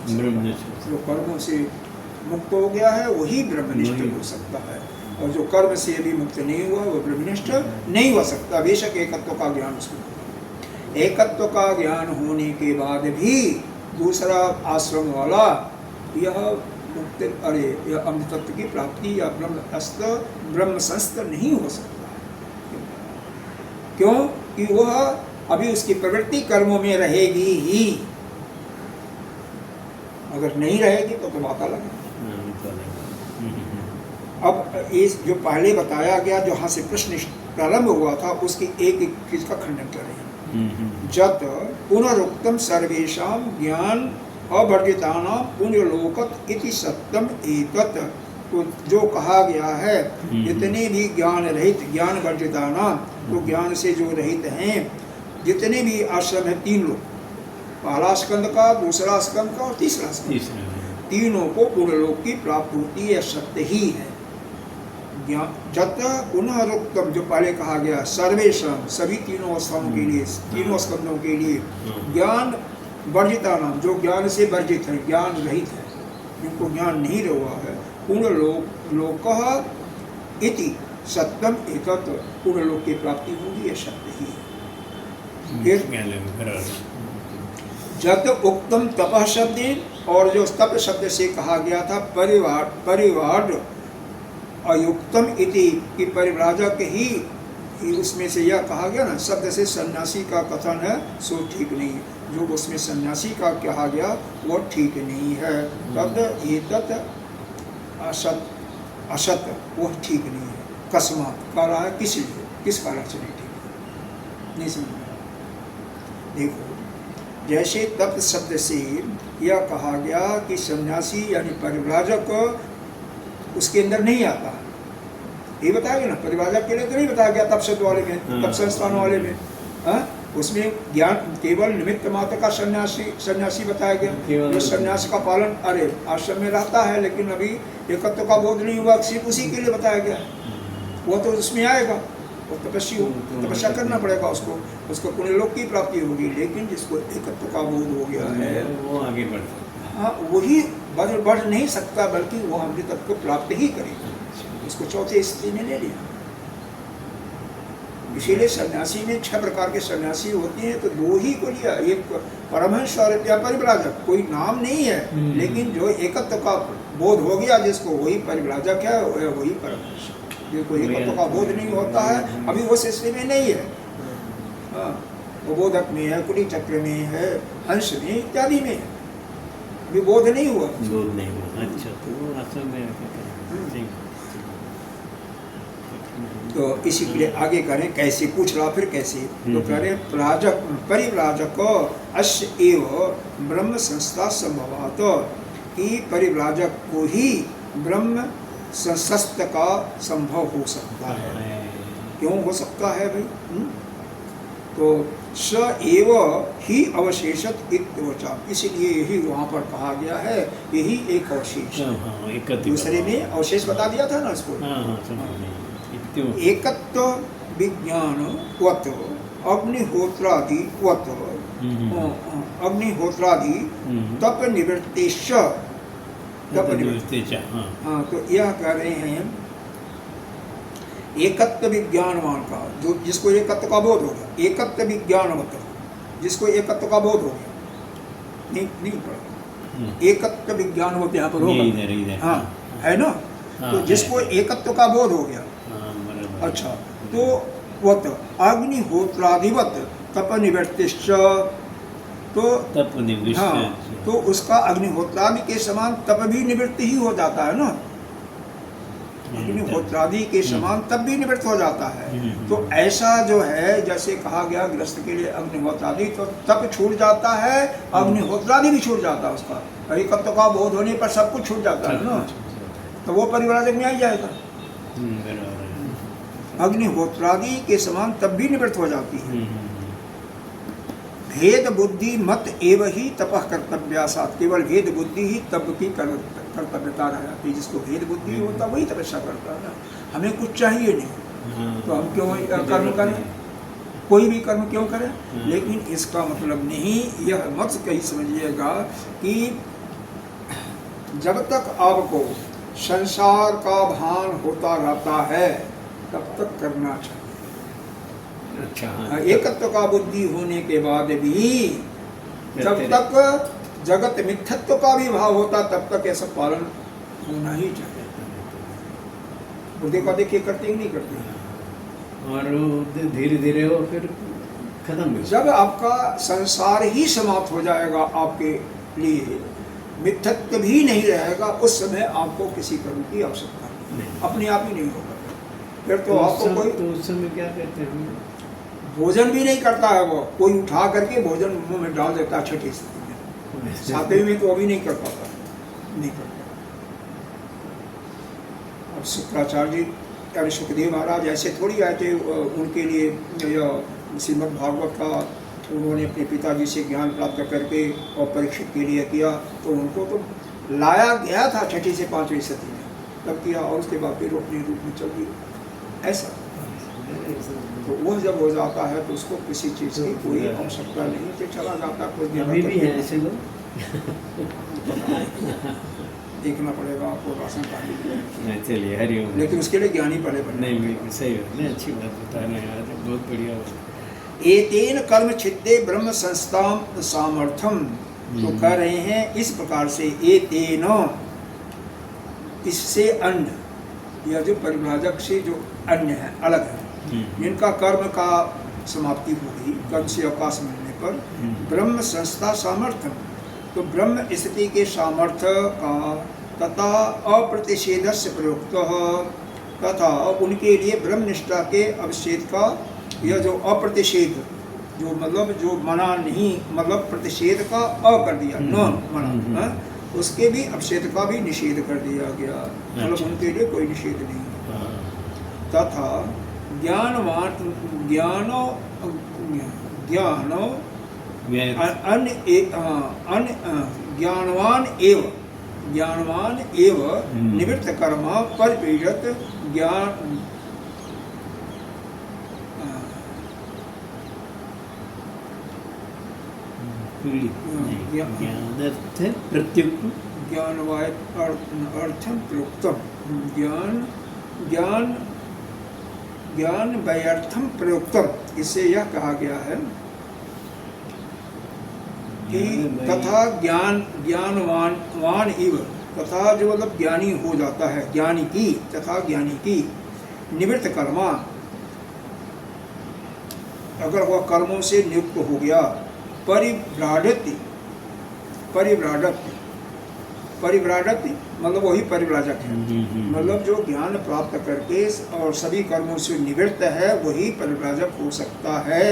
जो कर्मों से मुक्त हो गया है वही ब्रह्मनिष्ठ हो सकता है, और जो कर्म से भी मुक्त नहीं हुआ वो ब्रह्मनिष्ठ नहीं हो सकता। बेशक एकत्व का ज्ञान उसको, एकत्व का ज्ञान होने के बाद भी दूसरा आश्रम वाला यह मुक्त यह अमृत तत्व की प्राप्ति या ब्रह्म संस्थ नहीं हो सकता। क्यों? कि वह अभी उसकी प्रवृत्ति कर्मों में रहेगी ही, अगर नहीं रहेगी तो बात अलग है। अब इस जो पहले बताया गया, जो यहाँ से प्रश्न प्रारंभ हुआ था, उसकी एक चीज का खंडन कर रहे हैं। जत पुनरुक्तम सर्वेषां ज्ञान अवर्जितानां पुण्यलोकत इति सत्यम एतत्। तो जो कहा गया है जितने भी ज्ञान रहित, ज्ञान वर्जितानां, तो ज्ञान से जो रहित हैं जितने भी आश्रम है, 3 लोग, पहला स्कंद का, दूसरा स्कंद का और तीसरा स्कंद, तीनों को पुण्यलोक की प्राप्त होती है, सत्य ही है। जत पुनरुक्तम, जो पहले कहा गया, सर्वेषां, सभी तीनों अवस्थाओं के लिए, तीनों स्कंदों के लिए, ज्ञान वर्जिता नाम, जो ज्ञान से वर्जित है, ज्ञान रहित है, जिनको ज्ञान नहीं हुआ है, पुण्यलोक इति सत्यम एकत्व पूर्ण लोक की प्राप्ति होगी, ये सत्य ही है। फिर जत उक्तम तपः शब्द, और जो तप शब्द से कहा गया था परिवार अयुक्तम इति, कि परिव्राजक ही उसमें से यह कहा गया ना, शब्द से सन्यासी का कथन है सो ठीक नहीं है, जो उसमें सन्यासी का कहा गया वो ठीक नहीं है। तद एतत् असत असत वह ठीक नहीं है। कस्मात कह रहा है किस लिए, किस कारण से नहीं ठीक है, नहीं समझ में। देखो जैसे तप शब्द से यह कहा गया कि सन्यासी यानी परिव्राजक उसके अंदर नहीं आता, ये बताया गया ना, परिव्राजक के लिए तो नहीं बताया गया तप शब्द वाले में, तप संस्थान वाले में। उसमें ज्ञान केवल निमित्त मात्र का सन्यासी बताया गया, जो सन्यास का पालन अरे आश्रम में रहता है लेकिन अभी एकत्व का बोध नहीं हुआ, सिर्फ उसी के लिए बताया गया। वो तो उसमें आएगा, वो तपस्वी हो, तपस्या करना पड़ेगा उसको पुण्य लोक की प्राप्ति होगी। लेकिन जिसको एकत्व का बोध हो गया है वो आगे बढ़ सकता, हाँ वही बढ़ नहीं सकता, बल्कि वो अमृतत्व को प्राप्त ही करेगा। उसको चौथे स्थिति में ले लिया। इसीलिए सन्यासी में 6 प्रकार के सन्यासी होते हैं, तो 2 ही को लिया, एक परमहंस और परिव्राजक। कोई नाम नहीं है, लेकिन जो एकत्व का बोध हो गया जिसको, वही परिव्राजक है, वही परमहंस। जिसको एकत्व का बोध नहीं होता है, अभी वो स्थिति में नहीं है, वो बोधक में है, कुटी चक्र में है, हंस में इत्यादि में है, अभी बोध नहीं हुआ। बोध नहीं हुआ, अच्छा, तो आश्रम में तो इसी के लिए आगे करें कैसे, पूछ रहा फिर कैसे, तो कह रहे परिव्राजक अश्य एव ब्रह्म संस्था संभवात, कि परिव्राजक को ही ब्रह्म संस्थ का संभव हो सकता है। क्यों हो सकता है भाई? तो स एव ही अवशेषत इत्वचा, इसलिए यही वहाँ पर कहा गया है, यही एक अवशेष। दूसरे में अवशेष बता दिया था ना इसको। एकत्व विज्ञानवत् अग्निहोत्रादि अग्निहोत्रादि तप निवृत्तिश्च, हाँ, तो यह कह रहे हैं एकत्व विज्ञानवान का, जो जिसको एकत्व का बोध हो गया, एकत्व विज्ञानवत्, जिसको एकत्व का बोध हो गया, नहीं पड़ा, एकत्व विज्ञानवत् यहाँ पर होगा, हाँ है ना, तो जिसको एकत्व का बोध हो गया, अच्छा, तो वत अग्निहोत्रादिवत तप निवृत्तिश्च, तो तप निवृत्ति, हाँ, तो उसका अग्निहोत्रादि के समान तप भी निवृत्ति ही हो जाता है ना, अग्निहोत्रादि के समान तप भी निवृत्त हो जाता है। तो ऐसा जो है, जैसे कहा गया गृहस्थ के लिए अग्निहोत्रादि, तो तप छूट जाता है, अग्निहोत्रादि भी छूट जाता है उसका, एकत्व का बोध होने पर सब कुछ छूट जाता है ना, तो वो परिव्राजक में आ जाएगा। अग्निहोत्रादि के समान तब भी निवृत्त हो जाती है। भेद बुद्धि मत एव ही तपः कर्तव्यासात्, केवल भेद बुद्धि ही तप की कर्तव्यता रह जाती है। जिसको भेद बुद्धि होता वही तपस्या करता है ना, हमें कुछ चाहिए नहीं, तो हम क्यों कर्म करें, कोई भी कर्म क्यों करें। लेकिन इसका मतलब नहीं, यह मत कहीं समझिएगा कि जब तक आपको संसार का भान होता रहता है तब तक करना चाहिए। अच्छा, एकत्व का बुद्धि होने के बाद भी जब तक जगत मिथ्यत्व का भी भाव होता तब तक ऐसा पालन होना ही चाहिए। बुद्धि का देखिए करते ही नहीं करते, और धीरे धीरे वो फिर खत्म। जब आपका संसार ही समाप्त हो जाएगा, आपके लिए मिथ्यत्व भी नहीं रहेगा, उस समय आपको किसी कर्म की आवश्यकता नहीं, अपने आप ही नहीं होगा। फिर तो आपको कोई, तो उस समय क्या करते हैं, भोजन भी नहीं करता है, वो कोई उठा करके भोजन मुंह में डाल देता है छठी स्थिति में, सातवीं में तो वो भी नहीं कर पाता, नहीं करता। अब शुक्राचार्य जी यानी सुखदेव महाराज ऐसे थोड़ी आए थे, उनके लिए श्रीमद् भागवत का उन्होंने अपने पिताजी से ज्ञान प्राप्त करके और परीक्षित के लिए किया, तो उनको तो लाया गया था छठी से 5वीं सदी में, तब किया, और उसके बाद फिर अपने रूप में चल गई। ऐसा तो वह जब हो जाता है तो उसको किसी चीज़ की कोई आवश्यकता नहीं, तो चला जाता है। कुछ अभी भी है ऐसे लोग, देखना पड़ेगा आपको राशन पानी के लिए। नहीं, चलिए हरिओम। लेकिन उसके लिए ज्ञानी पहले बनना। नहीं बिल्कुल सही बात, नहीं अच्छी बात बता रहे हैं यार, बहुत बढ़िया बात। एतेन कर्म छिद्दे ब्रह्म संस्थाम सामर्थ्यम, तो कह रहे हैं इस प्रकार से एतेन, इससे अन्य, यह जो परिव्राजक से जो अन्य है, अलग है, जिनका कर्म का समाप्ति हो गई, कर्म से अवकाश मिलने पर, ब्रह्म संस्था सामर्थ्य, तो ब्रह्म स्थिति के सामर्थ्य का तथा अप्रतिषेध से प्रयुक्त, तथा उनके लिए ब्रह्मनिष्ठा के अवच्छेद का, यह जो अप्रतिषेध, जो मतलब जो मना नहीं, मतलब प्रतिषेध का अ कर दिया, न मना, उसके भी अवच्छेद का भी निषेध कर दिया गया, मतलब उनके लिए कोई निषेध नहीं। तथा ज्ञानवान ज्ञानो ज्ञानो ज्ञानवान एव निवृत्त कर्म परिपीड़ित ज्ञान ज्ञानार्थ प्रत्युक्त, ज्ञानवाय अर्थम प्रयुक्तम, ज्ञान ज्ञान ज्ञान व्यर्थम प्रयुक्तम, इससे यह कहा गया है कि तथा ज्ञानवान वान इव, तथा जो मतलब ज्ञानी हो जाता है, ज्ञानी की, तथा ज्ञानी की निवृत्त कर्मा, अगर वह कर्मों से नियुक्त हो गया, परिव्राजति मतलब वही परिव्राजक है, मतलब जो ज्ञान प्राप्त करके और सभी कर्मों से निवृत्त है, वही परिव्राजक हो सकता है।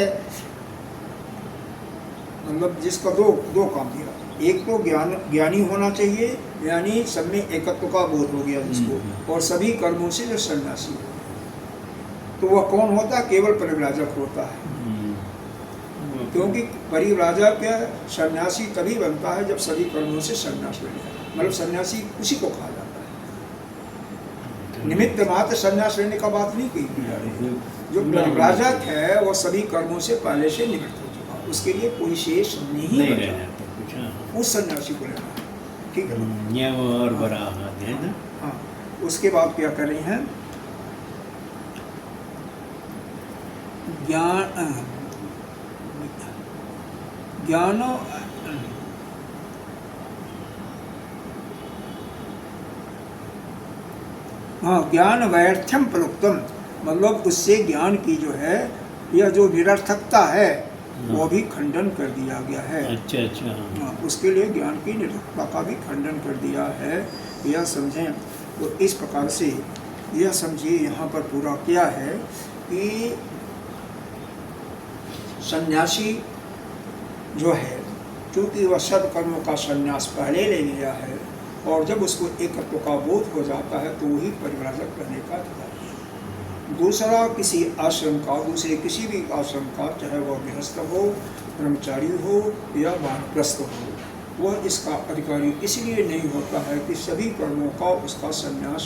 मतलब जिसका दो काम दिया, एक तो ज्ञानी होना चाहिए, यानी सब में एकत्व का बोध हो गया जिसको, और सभी कर्मों से जो सन्यासी हो, तो वह कौन होता है? केवल परिव्राजक होता है। क्योंकि परिव्राजक सन्यासी तभी बनता है जब सभी कर्मों से सन्यास ले जाए, मतलब सन्यासी उसी को कहा जाता है। निमित्त मात्र सन्यास लेने का बात नहीं कही जा रही। जो परिव्राजक है वो सभी कर्मों से पहले से निवृत्त हो चुका, उसके लिए कोई शेष नहीं रहता, उस सन्यासी को लेना है। ठीक है, ये वो और बड़ा हाथ है ना। हाँ, उसके बाद क्या कर रहे हैं? ज्ञानो हाँ, ज्ञान व्यर्थम प्रोक्तम, मतलब उससे ज्ञान की जो है, यह जो निरर्थकता है वो भी खंडन कर दिया गया है। अच्छा। हाँ, उसके लिए ज्ञान की निरर्थकता का भी खंडन कर दिया है, यह समझें। तो इस प्रकार से यह समझिए यहाँ पर पूरा क्या है कि सन्यासी जो है, क्योंकि वह सब कर्मों का संन्यास पहले ले लिया है, और जब उसको एकत्व का बोध हो जाता है तो वही परिव्राजक करने का अधिकार है। दूसरा किसी आश्रम का, दूसरे किसी भी आश्रम का, चाहे वह गृहस्थ हो, ब्रह्मचारी हो या वानप्रस्थ हो, वह इसका अधिकारी इसलिए नहीं होता है कि सभी कर्मों का उसका संन्यास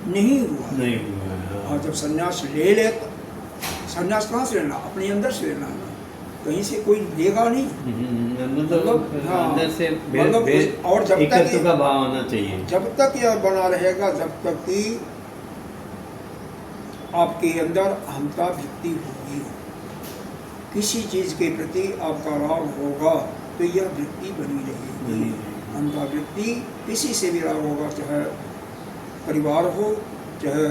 नहीं हुआ। और जब संन्यास ले ले, संन्यास कहाँ से लेना? अपने अंदर से लेना, कहीं से कोई देगा नहीं। मतलब अंदर से मतलब और जब तक का भाव होना चाहिए, जब तक यह बना रहेगा, जब तक कि आपके अंदर अहंता वृत्ति होगी, किसी चीज के प्रति आपका राग होगा, तो यह वृत्ति बनी रहेगी। अहंता वृत्ति किसी से भी राग होगा, चाहे परिवार हो, चाहे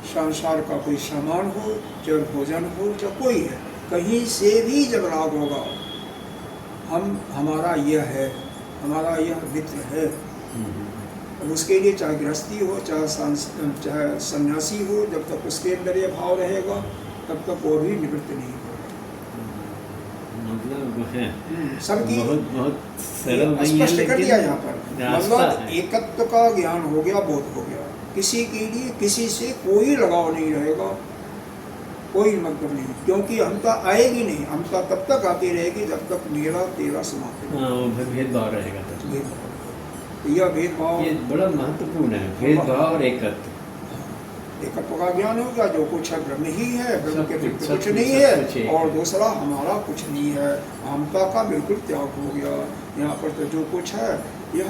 संसार का कोई सामान हो, चाहे भोजन हो, चाहे कोई है, कहीं से भी जब राग होगा, हमारा यह है, हमारा यह मित्र है, उसके लिए चाहे गृहस्थी हो, चाहे सन्यासी हो, जब तक उसके अंदर ये भाव रहेगा, तब तक वो भी निवृत्त नहीं होगा। मतलब है सबकी बहुत सरल स्पष्ट कर दिया यहाँ पर, मतलब एकत्व का ज्ञान हो गया, बोध हो गया, किसी के लिए किसी से कोई लगाव नहीं रहेगा, कोई मतलब नहीं, क्योंकि हमता आएगी नहीं, हमता तब तक आती रहेगी जब तक मेरा तेरा समाप्त नहीं, भेदभाव रहेगा। तो यह भेदभाव ये बड़ा महत्वपूर्ण है, भेदभाव और एकत्व। एकत्व का ज्ञान हो गया, जो कुछ है ब्रह्म ही है, ब्रह्म के कुछ नहीं है, और दूसरा हमारा कुछ नहीं है, हमता का बिल्कुल त्याग हो गया। यहाँ पर तो जो कुछ है यह